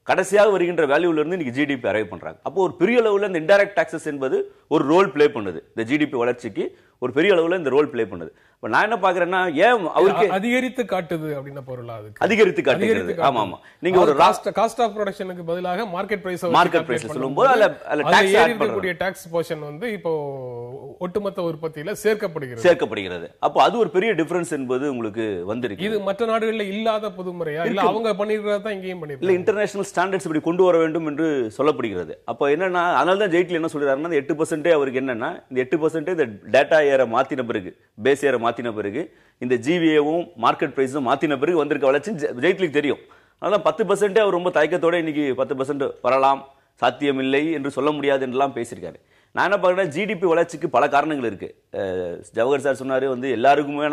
கடைசியாக வருகின்ற வேல்யூல இருந்து இன்னைக்கு ஜிடிபி அரைவ் பண்றாங்க. அப்போ ஒரு பெரிய அளவுல இந்த இன்டைரக்ட் டாக்ஸஸ் என்பது ஒரு ரோல் பிளே பண்ணுது. இந்த ஜிடிபி வளர்ச்சிக்கு ஒரு பெரிய அளவுல இந்த ரோல் பிளே பண்ணுது. இப்ப நான் என்ன பாக்குறேன்னா, ஏன் அவருக்கு அதிகரித்து காட்டுது அப்படின பொருளா அதுக்கு அதிகரித்து காட்டுகிறது. ஆமா ஆமா, நீங்க ஒரு காஸ்ட் ஆஃப் ப்ரொடக்ஷனுக்கு பதிலாக மார்க்கெட் பிரைஸ் சொல்லும்போது அதுல டாக்ஸ் ஆட் பண்ணக்கூடிய டாக்ஸ் போர்ஷன் வந்து இப்போ ஒட்டுமொத்த உற்பத்தியில சேர்க்கப்படுகிறது. அப்போ அது ஒரு பெரிய டிஃபரன்ஸ் என்பது உங்களுக்கு வந்திருக்கு. இது மற்ற நாடுகளில் இல்லாத புதுமுறையா இல்ல அவங்க பண்ணிருக்கிறதா தான் இங்கேயும் பண்ணிருக்காங்க? இல்ல, இன்டர்நேஷனல் ஸ்டாண்டர்ட்ஸ் இப்படி கொண்டு வர வேண்டும் என்று சொல்லப்படுகிறது. அப்போ என்னன்னா, அதனால தான் ஜெய்ட்லி என்ன சொல்றாருன்னா, 8% அவருக்கு என்னன்னா, இந்த 8% இந்த டேட்டா ஏற மாத்தின பிறகு, பேஸ் ஏற மாத்தின பிறகு, இந்த ஜிவிஏவும் மார்க்கெட் பிரைஸும் மாத்தின பிறகு வந்திருக்க வளர்ச்சி ஜெய்ட்லிக்கு தெரியும். அதனால 10% அவர் ரொம்ப தயக்கத்தோட இன்னைக்கு 10% வரலாம், சாத்தியமில்லை என்று சொல்ல முடியாது என்றெல்லாம் பேசியிருக்காரு. நான் என்ன பார்க்கிறேன், ஜிடிபி வளர்ச்சிக்கு பல காரணங்கள் இருக்கு. ஜவஹர் சார் சொன்னாரு, வந்து எல்லாருக்குமே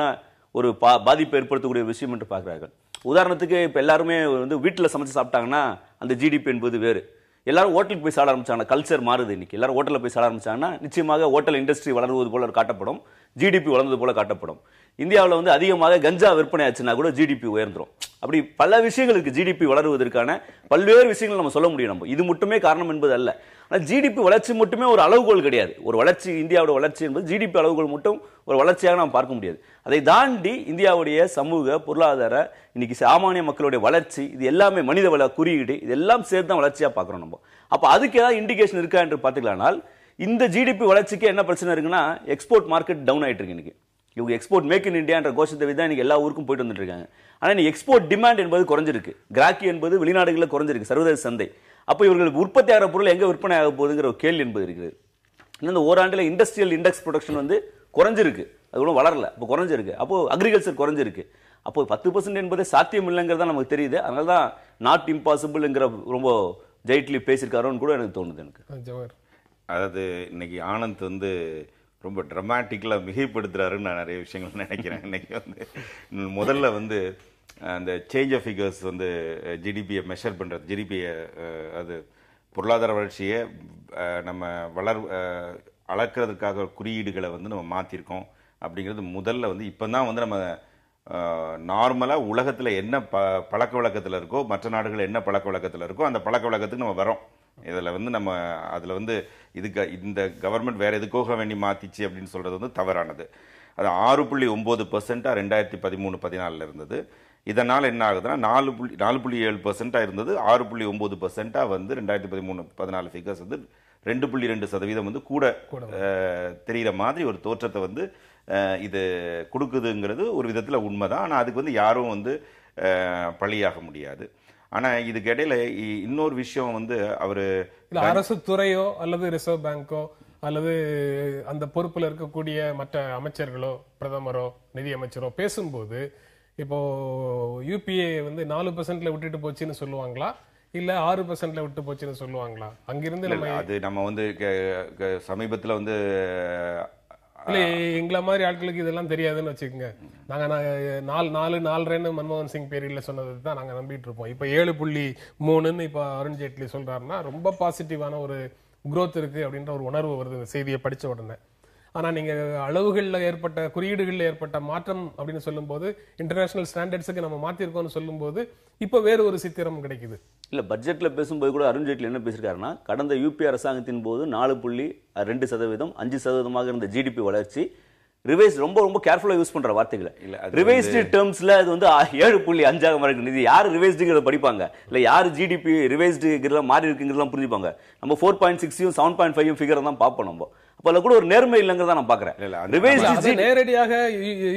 ஒரு பாதிப்பு ஏற்படுத்தக்கூடிய விஷயம் என்று பார்க்கிறார்கள். உதாரணத்துக்கு இப்ப எல்லாருமே வந்து வீட்டில் சமைச்சு சாப்பிட்டாங்கன்னா அந்த ஜிடிபி என்பது வேறு. எல்லாரும் ஹோட்டலுக்கு போய் சாப்பிட ஆரம்பிச்சாங்க, கல்ச்சர் மாறுது. இன்னைக்கு எல்லாரும் ஹோட்டலில் போய் சாப்பிட ஆரம்பிச்சாங்கன்னா நிச்சயமாக ஹோட்டல் இண்டஸ்ட்ரி வளர்வது போல காட்டப்படும், ஜிடிபி வளர்ந்தது போல காட்டப்படும். இந்தியாவில் வந்து அதிகமாக கஞ்சா விற்பனை ஆச்சுன்னா கூட ஜிடிபி உயர்ந்துரும். அப்படி பல விஷயங்கள் இருக்கு. ஜிடிபி வளருவதற்கான பல்வேறு விஷயங்கள் நம்ம சொல்ல முடியும். நம்ம இது மட்டுமே காரணம் என்பது அல்ல. ஆனால் ஜிடிபி வளர்ச்சி மட்டுமே ஒரு அளவுகோல் கிடையாது. ஒரு வளர்ச்சி, இந்தியாவோட வளர்ச்சி என்பது ஜிடிபி அளவுகோல் மட்டும் ஒரு வளர்ச்சியாக நாம் பார்க்க முடியாது. அதை தாண்டி இந்தியாவுடைய சமூக பொருளாதார, இன்னைக்கு சாமானிய மக்களுடைய வளர்ச்சி, இது எல்லாமே மனித வள குறியீடு, இதெல்லாம் சேர்த்து தான் வளர்ச்சியா பார்க்கிறோம் நம்ம. அப்ப அதுக்கு ஏதாவது இண்டிகேஷன் இருக்கா என்று பார்த்துக்கலானால், இந்த ஜிடிபி வளர்ச்சிக்கு என்ன பிரச்சனை இருக்குன்னா, எக்ஸ்போர்ட் மார்க்கெட் டவுன் ஆயிட்டு இருக்கு. இன்னைக்கு இவங்க எக்ஸ்போர்ட் மேக் இன் இந்தியா என்ற கோஷத்தை தான் இன்னைக்கு எல்லா ஊருக்கும் போயிட்டு வந்துட்டு இருக்காங்க. ஆனால் இன்னைக்கு எக்ஸ்போர்ட் டிமாண்ட் என்பது குறைஞ்சிருக்கு, கிராக்கி என்பது வெளிநாடுகளில் குறைஞ்சிருக்கு, சர்வதேச சந்தை. அப்போ இவர்களுக்கு உற்பத்தி ஆகிற பொருள் எங்க விற்பனை ஆக போகுதுங்கிற ஒரு கேள்வி என்பது இருக்குது. இந்த ஓராண்டில் இண்டஸ்ட்ரியல் இண்டெக்ஸ் ப்ரொடக்ஷன் வந்து குறைஞ்சிருக்கு, அது கூட வளரல, அப்போ குறைஞ்சிருக்கு. அப்போ அக்ரிகல்ச்சர் குறைஞ்சிருக்கு. அப்போ 10% என்பதே சாத்தியம் இல்லைங்கிறதா நமக்கு தெரியுது. அதனால தான் நாட் இம்பாசிபிள்ங்கிற ரொம்ப ஜெய்ட்லி பேசியிருக்காரோன்னு கூட எனக்கு தோணுது. எனக்கு அதாவது இன்னைக்கு ஆனந்த் வந்து ரொம்ப ட்ரமாட்டிக்கலாக மிகைப்படுத்துறாருன்னு நான் நிறைய விஷயங்கள் நினைக்கிறேன். இன்னைக்கு வந்து முதல்ல வந்து அந்த சேஞ்ச் ஆஃப் ஃபிகர்ஸ் வந்து ஜிடிபியை மெஷர் பண்ணுறது, ஜிடிபியை அது பொருளாதார வளர்ச்சியை நம்ம அளக்கிறதுக்காக குறியீடுகளை வந்து நம்ம மாற்றிருக்கோம் அப்படிங்கிறது முதல்ல வந்து இப்போ தான் வந்து நம்ம நார்மலாக உலகத்தில் என்ன பழக்க வழக்கத்தில் இருக்கோ, மற்ற நாடுகள் என்ன பழக்க வழக்கத்தில் இருக்கோ அந்த பழக்க வழக்கத்துக்கு நம்ம வரோம். இதில் வந்து நம்ம அதில் வந்து இதுக்கு இந்த கவர்மெண்ட் வேறு எதுக்கோக வேண்டி மாற்றிச்சு அப்படின்னு சொல்கிறது வந்து தவறானது. அது 6.9% 2013-14 இருந்தது. இதனால் என்ன ஆகுதுன்னா 4.7% இருந்தது, 6.9% வந்து 2013-14 ஃபிகர்ஸ் வந்து 2.2% வந்து கூட தெரிகிற மாதிரி ஒரு தோற்றத்தை வந்து இது கொடுக்குதுங்கிறது ஒரு விதத்தில் உண்மைதான். ஆனால் அதுக்கு வந்து யாரும் வந்து பழியாக முடியாது. ஆனால் இதுக்கு இடையில இன்னொரு விஷயம் வந்து அவர் அரசு துறையோ அல்லது ரிசர்வ் பேங்கோ அல்லது அந்த பொறுப்பில் இருக்கக்கூடிய மற்ற அமைச்சர்களோ, பிரதமரோ, நிதி அமைச்சரோ பேசும்போது இப்போ யூபிஏ வந்து 4% விட்டுட்டு போச்சுன்னு சொல்லுவாங்களா, இல்ல 6% விட்டு போச்சுன்னு சொல்லுவாங்களா? அங்கிருந்து அது நம்ம வந்து சமீபத்தில் வந்து இல்ல எங்களை மாதிரி ஆட்களுக்கு இதெல்லாம் தெரியாதுன்னு வச்சுக்கோங்க. நாங்க 4.4 மன்மோகன் சிங் பீரியட்ல சொன்னது தான் நாங்க நம்பிட்டு இருப்போம். இப்ப 7.3 இப்ப அருண் ஜேட்லி சொல்றாருன்னா ரொம்ப பாசிட்டிவான ஒரு குரோத் இருக்கு அப்படின்ற ஒரு உணர்வு வருது இந்த செய்தியை படிச்ச உடனே. ஆனா நீங்க அளவுகள்ல ஏற்பட்ட, குறியீடுகள்ல ஏற்பட்ட மாற்றம் அப்படின்னு சொல்லும் போது, இன்டர்நேஷனல் ஸ்டாண்டர்ட்ஸுக்கு நம்ம மாத்திருக்கோம்னு சொல்லும் போது இப்ப வேறு ஒரு சித்திரம் கிடைக்குது. இல்ல, பட்ஜெட்ல பேசும்போது கூட அருண் ஜேட்லி என்ன பேசியிருக்காருன்னா, கடந்த யூபி அரசாங்கத்தின் போது 4.2%, 5% இருந்த ஜிடிபி வளர்ச்சி ரிவைஸ், ரொம்ப கேர்ஃபுல்லா யூஸ் பண்ற வார்த்தைகளை, ரிவைஸ்டு டேர்ம்ஸ்ல அது வந்து 7.5 மாறி இது யாரு ரிவைஸ்டுங்கிறத படிப்பாங்க, இல்ல யாரு ஜிடிபி ரிவைஸ்டுங்கிறத மாறி இருக்குங்கிறதெல்லாம் புரிஞ்சுப்பாங்க. நம்ம 4.6 7.5 ஃபிகர் தான் பார்ப்போம். நம்ம அப்ப அதுல கூட ஒரு நேர்மை இல்லங்கிறத நான் பாக்குறேன். நேரடியாக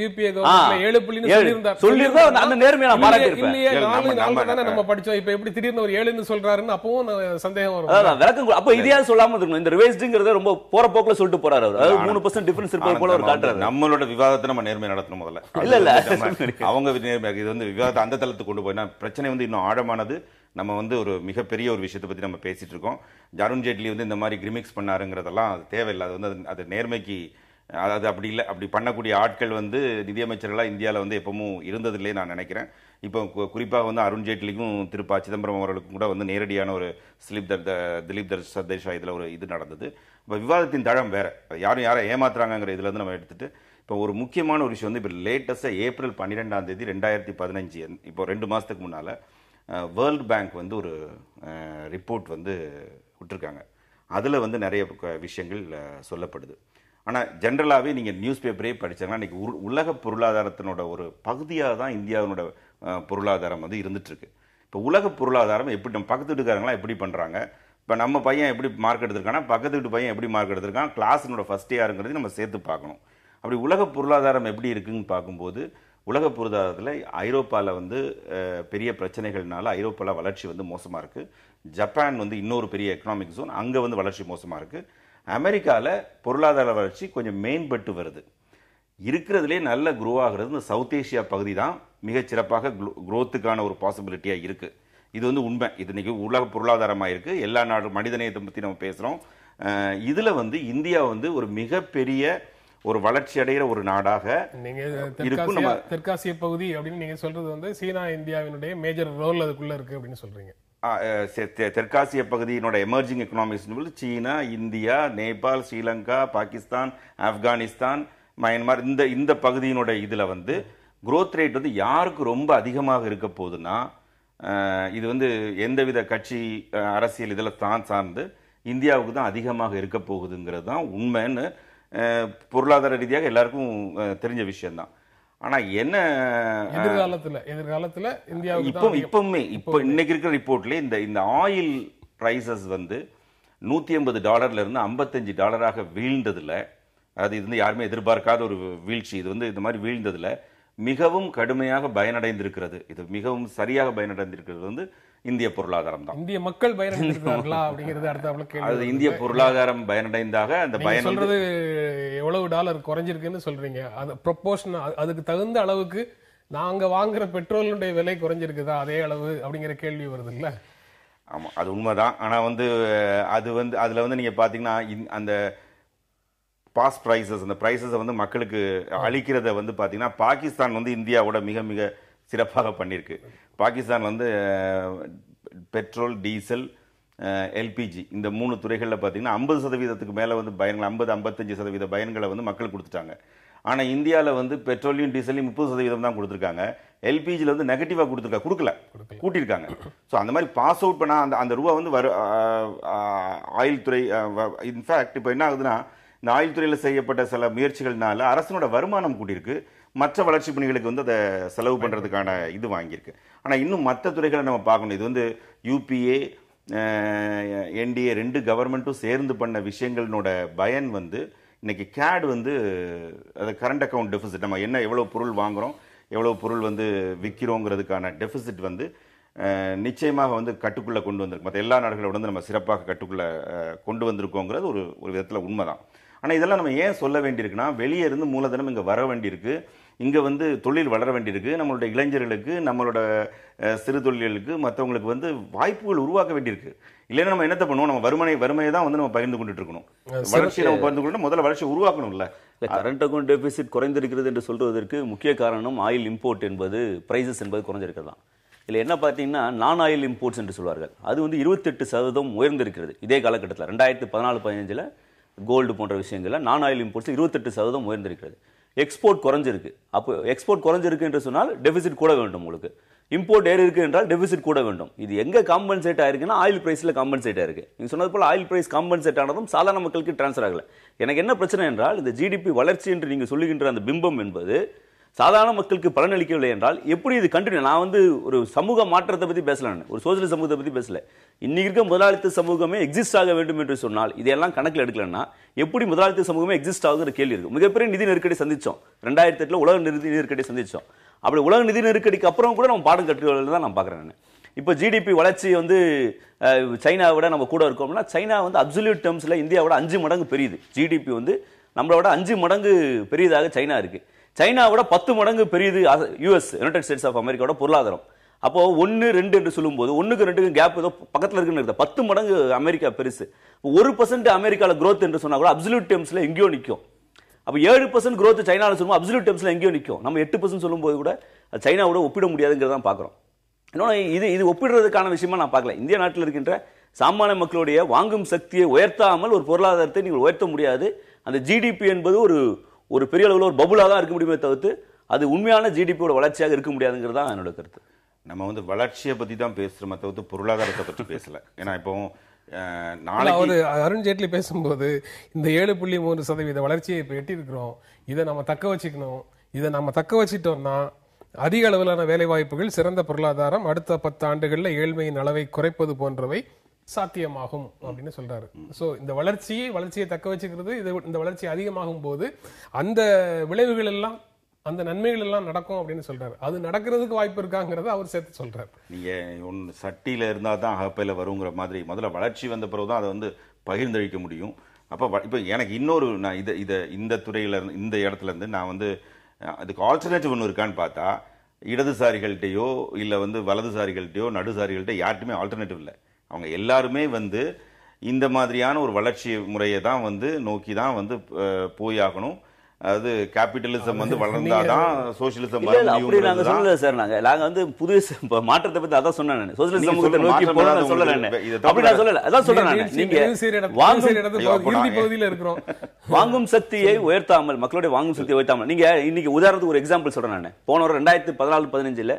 யூபிஏ கவர்மெண்ட்ல 7 சொல்லிருந்தா அந்த நேர்மையை நான் பாராட்டியிருப்பேன். இல்லையே 4 தானே நம்ம படிச்சோம். இப்ப எப்படி திடீர்னு ஒரு 7ன்னு சொல்றாருன்னு அப்பவும் சந்தேகம் வரும். அதான் விளக்கம். அப்ப இதையாவது சொல்லாம இருக்கணும். இந்த ரிவைஸ்டுங்கிறத ரொம்ப போற போக்குல சொல்லிட்டு போறாரு அவர். அதாவது 3% டிஃபரன்ஸ் இருப்பது போல ஒரு காட்டுறாரு. நம்மளோட விவாதத்தை நம்ம நேர்மை நடத்தணும் முதல்ல. இல்ல அவங்க நேர்மை இது வந்து விவாதத்தை அந்த தளத்துக்கு கொண்டு போய் பிரச்சனை வந்து இன்னும் ஆழமானது. நம்ம வந்து ஒரு மிகப்பெரிய ஒரு விஷயத்தை பத்தி நம்ம பேசிட்டு இருக்கோம். அருண் ஜேட்லி வந்து இந்த மாதிரி கிரிமிக்ஸ் பண்ணாருங்கிறதெல்லாம் அது தேவையில்லை. அது வந்து அது நேர்மைக்கு அது அப்படி இல்லை. அப்படி பண்ணக்கூடிய ஆட்கள் வந்து நிதியமைச்சர்களாக இந்தியாவில் வந்து எப்பவும் இருந்ததில்லையே நான் நினைக்கிறேன். இப்போ குறிப்பாக வந்து அருண் ஜேட்லிக்கும் திரு ப. சிதம்பரம் அவர்களுக்கும் கூட வந்து நேரடியான ஒரு திலீப் சர்தேசாய் இதில் ஒரு இது நடந்தது. இப்போ விவாதத்தின் தளம் வேற, யாரை ஏமாத்துறாங்கிற இதுல இருந்து நம்ம எடுத்துட்டு இப்போ ஒரு முக்கியமான ஒரு விஷயம் வந்து இப்போ லேட்டஸ்டாக ஏப்ரல் 12 2015 இப்போ 2 மாதத்துக்கு முன்னால் வேர்ல்டு பேங்க் வந்து ஒரு ரிப்போர்ட் வந்து விட்டுருக்காங்க. அதில் வந்து நிறைய விஷயங்கள் சொல்லப்படுது. ஆனால் ஜென்ரலாகவே நீங்கள் நியூஸ் பேப்பரே படித்தாங்கன்னா இன்றைக்கி உலக பொருளாதாரத்தினோட ஒரு பகுதியாக தான் இந்தியாவினோட பொருளாதாரம் வந்து இருந்துகிட்ருக்கு. இப்போ உலக பொருளாதாரம் எப்படி நம்ம பக்கத்து வீட்டுக்காரங்களாம் எப்படி பண்ணுறாங்க, இப்போ நம்ம பையன் எப்படி மார்க் எடுத்திருக்கானா பக்கத்து வீட்டு பையன் எப்படி மார்க் எடுத்திருக்கான், கிளாஸினோட ஃபஸ்ட் யாருங்கிறது நம்ம சேர்த்து பார்க்கணும். அப்படி உலக பொருளாதாரம் எப்படி இருக்குன்னு பார்க்கும்போது உலக பொருளாதாரத்தில் ஐரோப்பாவில் வந்து பெரிய பிரச்சனைகள்னால ஐரோப்பாவில் வளர்ச்சி வந்து மோசமாக இருக்குது. ஜப்பான் வந்து இன்னொரு பெரிய எக்கனாமிக் ஜோன், அங்கே வந்து வளர்ச்சி மோசமாக இருக்குது. அமெரிக்காவில் பொருளாதார வளர்ச்சி கொஞ்சம் மேம்பட்டு வருது. இருக்கிறதுலே நல்ல க்ரோ ஆகிறது இந்த சவுத் ஏஷியா பகுதி தான் மிகச்சிறப்பாக க்ரோத்துக்கான ஒரு பாசிபிலிட்டியாக இருக்குது. இது வந்து உண்மை. இது இன்னைக்கு உலக பொருளாதாரமாக இருக்குது. எல்லா நாடு மனிதநேயத்தை பற்றி நம்ம பேசுகிறோம். இதில் வந்து இந்தியா வந்து ஒரு மிகப்பெரிய ஒரு வளர்ச்சி அடைகிற ஒரு நாடாக இருக்கும். தெற்காசிய பகுதி அப்படின்னு நீங்க சொல்றது வந்து சீனா இந்தியாவினுடைய மேஜர் ரோல் அதுக்குள்ள இருக்கு அப்படின்னு சொல்றீங்க. தெற்காசிய பகுதியினோட எமர்ஜிங் எக்கனாமிக்ஸ் சீனா, இந்தியா, நேபாள், ஸ்ரீலங்கா, பாகிஸ்தான், ஆப்கானிஸ்தான், மயன்மார், இந்த பகுதியினோட இதுல வந்து குரோத் ரேட் வந்து யாருக்கு ரொம்ப அதிகமாக இருக்க போகுதுன்னா இது வந்து எந்தவித கட்சி அரசியல் இதில் தான் சார்ந்து இந்தியாவுக்கு தான் அதிகமாக இருக்க போகுதுங்கிறது தான் உண்மைன்னு பொருளாதார ரீதியாக எல்லாருக்கும் தெரிஞ்ச விஷயம்தான். ஆனா என்ன எதிர்காலத்துல இப்பவுமே இன்னைக்கு இருக்கிற ரிப்போர்ட்ல இந்த ஆயில் பிரைசஸ் வந்து $150 இருந்து $55 வீழ்ந்ததுல, அது இது யாருமே எதிர்பார்க்காத ஒரு வீழ்ச்சி. இது வந்து இந்த மாதிரி வீழ்ந்ததுல மிகவும் கடுமையாக பயனடைந்திருக்கிறது. இது மிகவும் சரியாக பயனடைந்திருக்கிறது வந்து இந்திய பொருளாதாரம் தான். இந்திய மக்கள் பயனடைந்திருக்கிறார்களா அப்படிங்கிறது அடுத்த கேள்வி. அது இந்திய பொருளாதாரம் பயனடைந்தாக அந்த பயன் சொல்றது எவ்வளவு டாலர் குறைஞ்சிருக்குன்னு சொல்றீங்க. அது ப்ரொபோர்ஷன் அதுக்கு தகுந்த அளவுக்கு நாங்க வாங்குற பெட்ரோலுடைய விலை குறைஞ்சிருக்குதா அதே அளவு அப்படிங்கிற கேள்வி வருது இல்ல? ஆமா, அது உண்மைதான். ஆனா வந்து அது வந்து அதுல வந்து நீங்க பாத்தீங்கன்னா அந்த பாஸ் பிரைசஸ், அந்த பிரைசஸை வந்து மக்களுக்கு அளிக்கிறத வந்து பாத்தீங்கன்னா பாகிஸ்தான் வந்து இந்தியாவோட மிக மிக சிறப்பாக பண்ணியிருக்கு. பாகிஸ்தான் வந்து பெட்ரோல், டீசல், எல்பிஜி இந்த 3 துறைகளில் பார்த்தீங்கன்னா 50% மேலே வந்து பயன்கள் 50-55% பயன்களை வந்து மக்கள் கொடுத்துட்டாங்க. ஆனால் இந்தியாவில் வந்து பெட்ரோலையும் டீசலையும் 30% தான் கொடுத்துருக்காங்க. எல்பிஜியில் வந்து நெகட்டிவாக கொடுக்கல, கூட்டியிருக்காங்க. ஸோ அந்த மாதிரி பாஸ் அவுட் பண்ணால் அந்த ரூபா வந்து ஆயில் துறை இன்ஃபேக்ட் இப்போ என்ன ஆகுதுன்னா இந்த ஆயில் துறையில் செய்யப்பட்ட சில முயற்சிகள்னால அரசனோட வருமானம் கூட்டியிருக்கு. மற்ற வளர்ச்சி பணிகளுக்கு வந்து அதை செலவு பண்ணுறதுக்கான இது வாங்கியிருக்கு. ஆனால் இன்னும் மற்ற துறைகளை நம்ம பார்க்கணும். இது வந்து யூபிஏ, என்டிஏ 2 கவர்மெண்ட்டும் சேர்ந்து பண்ண விஷயங்களோட பயன் வந்து இன்னைக்கு கேட் வந்து அது கரண்ட் அக்கௌண்ட் டெபிசிட், நம்ம என்ன எவ்வளோ பொருள் வாங்குகிறோம் எவ்வளோ பொருள் வந்து விற்கிறோங்கிறதுக்கான டெபிசிட் வந்து நிச்சயமாக வந்து கட்டுக்குள்ளே கொண்டு வந்திருக்கு. மற்ற எல்லா நாடுகளோட வந்து நம்ம சிறப்பாக கட்டுக்குள்ளே கொண்டு வந்திருக்கோங்கிறது ஒரு விதத்தில் உண்மைதான். ஆனால் இதெல்லாம் நம்ம ஏன் சொல்ல வேண்டியிருக்குன்னா வெளியே இருந்து மூலதனம் இங்கே வர வேண்டியிருக்கு, இங்கே வந்து தொழில் வளர வேண்டியிருக்கு, நம்மளோட இளைஞர்களுக்கு, நம்மளோட சிறு தொழில்களுக்கு, மற்றவங்களுக்கு வந்து வாய்ப்புகள் உருவாக்க வேண்டியிருக்கு. இல்லைன்னா நம்ம என்னத்தை பண்ணுவோம், நம்ம வறுமையை தான் வந்து நம்ம பகிர்ந்து கொண்டுட்டு இருக்கணும். வளர்ச்சியை நம்ம பகிர்ந்து கொண்டு முதல்ல வளர்ச்சி உருவாக்கணும்ல. கரண்ட் அக்கௌண்ட் டெபிசிட் குறைந்திருக்கிறது என்று சொல்வதற்கு முக்கிய காரணம் ஆயில் இம்போர்ட் என்பது பிரைசஸ் என்பது குறைஞ்சிருக்கிறது தான். இல்லை என்ன பார்த்தீங்கன்னா நான் ஆயில் இம்போர்ட்ஸ் என்று சொல்வார்கள், அது வந்து 28% உயர்ந்திருக்கிறது இதே காலகட்டத்தில். 2014-15 கோல்டு போன்ற விஷயங்கள்ல நான் ஆயில் இம்போர்ட்ஸ் 28% உயர்ந்திருக்கிறது. எக்ஸ்போர்ட் குறைஞ்சிருக்கு. அப்போ எக்ஸ்போர்ட் குறைஞ்சிருக்கு என்று சொன்னால் டெபிசிட் கூட வேண்டும். உங்களுக்கு இம்போர்ட் ஏறி இருக்கு என்றால் டெபிசிட் கூட வேண்டும். இது எங்க காம்பன்சேட் ஆயிருக்குன்னா ஆயில் பிரைஸ்ல காம்பன்சேட் ஆயிருக்கு. நீங்க சொன்னது போல ஆயில் பிரைஸ் காம்பன்சேட் ஆனதும் சாதாரண மக்களுக்கு டிரான்ஸ்ஃபர் ஆகல. எனக்கு என்ன பிரச்சனை என்றால் இந்த ஜிடிபி வளர்ச்சி என்று நீங்க சொல்லுகின்ற அந்த பிம்பம் என்பது சாதாரண மக்களுக்கு பலனளிக்கவில்லை என்றால் எப்படி இது கண்டினியூ? நான் வந்து ஒரு சமூக மாற்றத்தை பத்தி பேசல, ஒரு சோசியல் சமூகத்தை பத்தி பேசல. இன்னைக்கு இருக்க முதலாளித்த சமூகமே எக்ஸிஸ்ட் ஆக வேண்டும் என்று சொன்னால் இதெல்லாம் கணக்கில் எடுக்கலன்னா எப்படி முதலாளித்த சமூகமே எக்ஸிஸ்ட் ஆகுங்கிற கேள்வி இருக்கு. மிகப்பெரிய நிதி நெருக்கடி சந்திச்சோம் 2008 உலக நிதி நெருக்கடி சந்திச்சோம். அப்படி உலக நிதி நெருக்கடிக்கு அப்புறம் கூட நம்ம பாடம் கற்றுக்கிறது தான் நான் பார்க்குறேன். நான் இப்போ ஜிடிபி வளர்ச்சி வந்து சைனாவை விட நம்ம கூட இருக்கோம்னா சைனா வந்து அப்சல்யூட் டேர்ம்ஸில் இந்தியாவோட 5 மடங்கு பெரியது. ஜிடிபி வந்து நம்மளோட 5 மடங்கு பெரியதாக சைனா இருக்கு. சைனாவோட 10 மடங்கு பெரியது யுஎஸ், யுனைடெட் ஸ்டேட்ஸ் ஆஃப் அமெரிக்காவோட பொருளாதாரம். அப்போ 1, 2 என்று சொல்லும்போது 1க்கு 2க்கு கேப் ஏதோ பக்கத்தில் இருக்குன்னு 10 மடங்கு அமெரிக்கா பெருசு. 1% அமெரிக்காவில் growth என்று சொன்னா கூட அப்சல்யூட் டேர்ம்ஸ்ல எங்கேயோ நிற்கும். அப்போ 7% growth சைனாவில் சொல்லும்போது அப்சல்யூட் டேர்ம்ஸ்ல எங்கேயோ நிற்கும். நம்ம 8% சொல்லும்போது கூட சைனாவோட ஒப்பிட முடியாதுங்கிறதான் பார்க்குறோம். இன்னொன்று இது ஒப்பிடுறதுக்கான விஷயமா நான் பார்க்கல. இந்திய நாட்டில் இருக்கின்ற சாமானிய மக்களுடைய வாங்கும் சக்தியை உயர்த்தாமல் ஒரு பொருளாதாரத்தை நீங்கள் உயர்த்த முடியாது. அந்த ஜிடிபி என்பது ஒரு பெரிய அளவில் ஒரு பபுலாக தான் இருக்க முடியுமே தவிர்த்து அது உண்மையான ஜிடிபியோட வளர்ச்சியாக இருக்க முடியாதுங்கிறது தான் என்னோட கருத்து. நம்ம வந்து வளர்ச்சியை பத்தி தான் பேசுறோமே தவிர்த்து பொருளாதாரத்தை பற்றி பேசல. ஏன்னா இப்போ நாளைக்கு அருண் ஜேட்லி பேசும்போது இந்த 7.3% வளர்ச்சியை இப்போ எட்டியிருக்கிறோம், இதை நம்ம தக்க வச்சுக்கணும். இதை நம்ம தக்க வச்சுட்டோம்னா அதிக அளவிலான வேலை வாய்ப்புகள், சிறந்த பொருளாதாரம், அடுத்த 10 ஆண்டுகள்ல ஏழ்மையின் அளவை குறைப்பது போன்றவை சாத்தியமாகும் அப்படின்னு சொல்றாரு. சோ இந்த வளர்ச்சியை தக்க வச்சுக்கிறது, இந்த வளர்ச்சி அதிகமாகும் போது அந்த விளைவுகள் எல்லாம், அந்த நன்மைகள் எல்லாம் நடக்கும் அப்படின்னு சொல்றாரு. அது நடக்கிறதுக்கு வாய்ப்பு இருக்காங்கிறத அவர் சேர்த்து சொல்றாரு. நீங்க ஒன்று சட்டியில இருந்தா தான் அகப்பையில வருங்கிற மாதிரி முதல்ல வளர்ச்சி வந்த பிறகுதான் அதை வந்து பகிர்ந்தளிக்க முடியும். இப்போ எனக்கு இன்னொரு நான் இந்த துறையில இந்த இடத்துல இருந்து நான் வந்து அதுக்கு ஆல்டர்னேட்டிவ் ஒன்று இருக்கான்னு பார்த்தா இடதுசாரிகள்கிட்டயோ இல்லை வந்து வலதுசாரிகள்கிட்டயோ நடுசாரிகள்கிட்ட யார்ட்டுமே ஆல்டர்னேட்டிவ் இல்லை. அவங்க எல்லாருமே வந்து இந்த மாதிரியான ஒரு வளர்ச்சி முறையை தான் வந்து நோக்கி தான் வந்து போயாகணும். அதாவது கேபிட்டலிசம் வந்து வளர்ந்தாதான் சோசியலிசம் வர முடியும். நாங்க சொல்லல சார், நாங்க வந்து புதிய மாற்றத்தை பத்தி அதான் சொன்னேன். சோசியலிசம் சமூகத்தை நோக்கி போறோம்னு சொல்லல. அப்படி நான் சொல்லல, அதான் சொல்றேன். நீங்க வாங்கும் சக்தியை உயர்த்தாமல், மக்களுடைய வாங்கும் சக்தியை உயர்த்தாமல், நீங்க இன்னைக்கு உதாரணத்துக்கு ஒரு எக்ஸாம்பிள் சொல்றேன். நான் போன 2014-15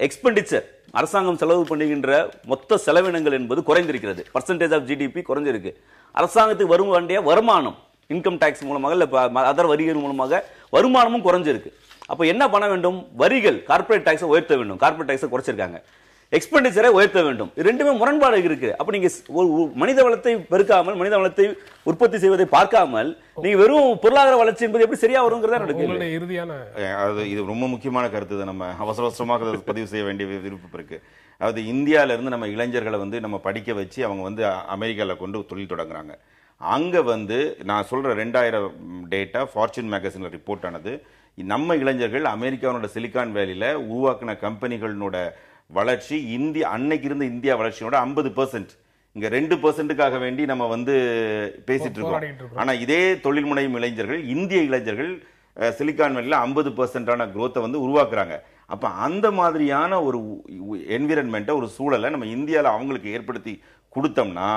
எக்ஸ்பெண்டிச்சர் அரசாங்கம் செலவு பண்ணுகின்ற மொத்த செலவினங்கள் என்பது குறைந்திருக்கிறது. பர்சன்டேஜ் ஆஃப் ஜிடிபி குறைஞ்சிருக்கு. அரசாங்கத்துக்கு வரும் வேண்டிய வருமானம் இன்கம் டாக்ஸ் மூலமாக இல்ல அதர் வரிகள் மூலமாக வருமானமும் குறைஞ்சிருக்கு. அப்ப என்ன பண்ண வேண்டும்? வரிகள், கார்பரேட் டாக்ஸை உயர்த்த வேண்டும். கார்பரேட் டாக்ஸை குறைச்சிருக்காங்க. எக்ஸ்பெண்டிச்சரை உயர்த்த வேண்டும். ரெண்டுமே முரண்பாடு இருக்கு. அப்ப நீங்க மனித வளத்தை பெருக்காமல், மனித வளத்தை உற்பத்தி செய்வதை பார்க்காமல் நீங்க வெறும் பொருளாதார வளர்ச்சி என்பது எப்படி சரியா வருங்கிறத இறுதியான இது ரொம்ப முக்கியமான கருத்து. நம்ம அவசர அவசரமாக பதிவு செய்ய வேண்டிய விருப்பம் இருக்கு. அதாவது இந்தியால இருந்து நம்ம இளைஞர்களை வந்து நம்ம படிக்க வச்சு அவங்க வந்து அமெரிக்கால கொண்டு தொழில் தொடங்குறாங்க. அங்க வந்து நான் சொல்ற 2000 டேட்டா ஃபார்ச்சூன் மேகசின்ல ரிப்போர்ட் ஆனது. நம்ம இளைஞர்கள் அமெரிக்காவோட சிலிகான் வேலியில உருவாக்கின கம்பெனிகளோட வளர்ச்சி அன்னைக்கு இருந்த இந்தியா வளர்ச்சியோட 50%. இங்க 2%க்காக வேண்டி நம்ம வந்து பேசிட்டு இருக்கோம். ஆனா இதே தொழில் முனையும் இளைஞர்கள், இந்திய இளைஞர்கள் சிலிகான் வேலியில 50%ஆன growth வந்து உருவாக்குறாங்க. அப்ப அந்த மாதிரியான ஒரு என்விரான்மெண்ட், ஒரு சூழலை நம்ம இந்தியால அவங்களுக்கு ஏற்படுத்தி கொடுத்தோம்னா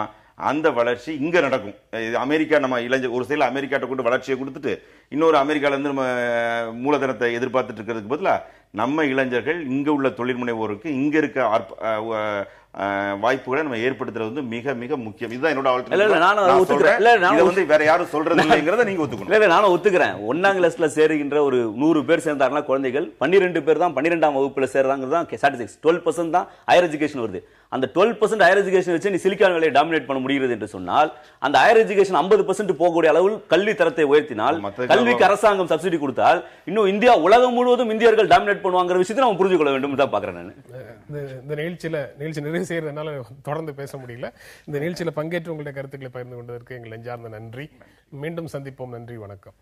அந்த வளர்ச்சி இங்க நடக்கும். அமெரிக்கா நம்ம இளைஞர் ஒரு சைடுல அமெரிக்காட்ட கொண்டு வளர்ச்சியை கொடுத்துட்டு இன்னொரு அமெரிக்கால இருந்து நம்ம மூலதனத்தை எதிர்பார்த்துட்டு இருக்கிறதுக்கு பதிலா நம்ம இளைஞர்கள் இங்க உள்ள தொழில் முனைவோருக்கு இங்க இருக்க வாய்ப்புகளை நம்ம ஏற்படுத்துறது வந்து மிக மிக முக்கியம். இதுதான் என்னோட ஆல்டர்னேட்டிவ். வேற யாரும் சொல்றது இல்லைங்கிறத நீங்க ஒத்துக்கணும். இல்ல நானும் ஒத்துக்கிறேன். 1ஆம் கிளாஸ்ல சேருகின்ற ஒரு 100 பேர் சேர்ந்தாருன்னா குழந்தைகள் 12 பேர் தான் 12ஆம் வகுப்புல சேர்றாங்கிறது தான் ஸ்டாட்டிஸ்டிக்ஸ். 12% தான் ஹையர் எஜுகேஷன் வருது. அந்த 12% ஹையர் எஜுகேஷன் வச்சு நீ சிலிகான் வேலையை டாமினேட் பண்ண முடிகிறது என்று சொன்னால் அந்த ஹையர் எஜுகேஷன் 50% போகக்கூடிய அளவில் கல்வி தரத்தை உயர்த்தினால், கல்விக்கு அரசாங்கம் சப்சிடி கொடுத்தால் இன்னும் இந்தியா உலகம் முழுவதும் இந்தியர்கள் டாமினேட் பண்ணுவாங்கிற விஷயத்தை நம்ம புரிஞ்சு கொள்ள வேண்டும் தான் பாக்குறேன். நான் இந்த நிகழ்ச்சி நிறைவு செய்யறதுனால தொடர்ந்து பேச முடியல. இந்த நிகழ்ச்சியில பங்கேற்று உங்களுடைய கருத்துக்களை பகிர்ந்து கொண்டதற்கு எங்கள் நெஞ்சார்ந்த நன்றி. மீண்டும் சந்திப்போம். நன்றி, வணக்கம்.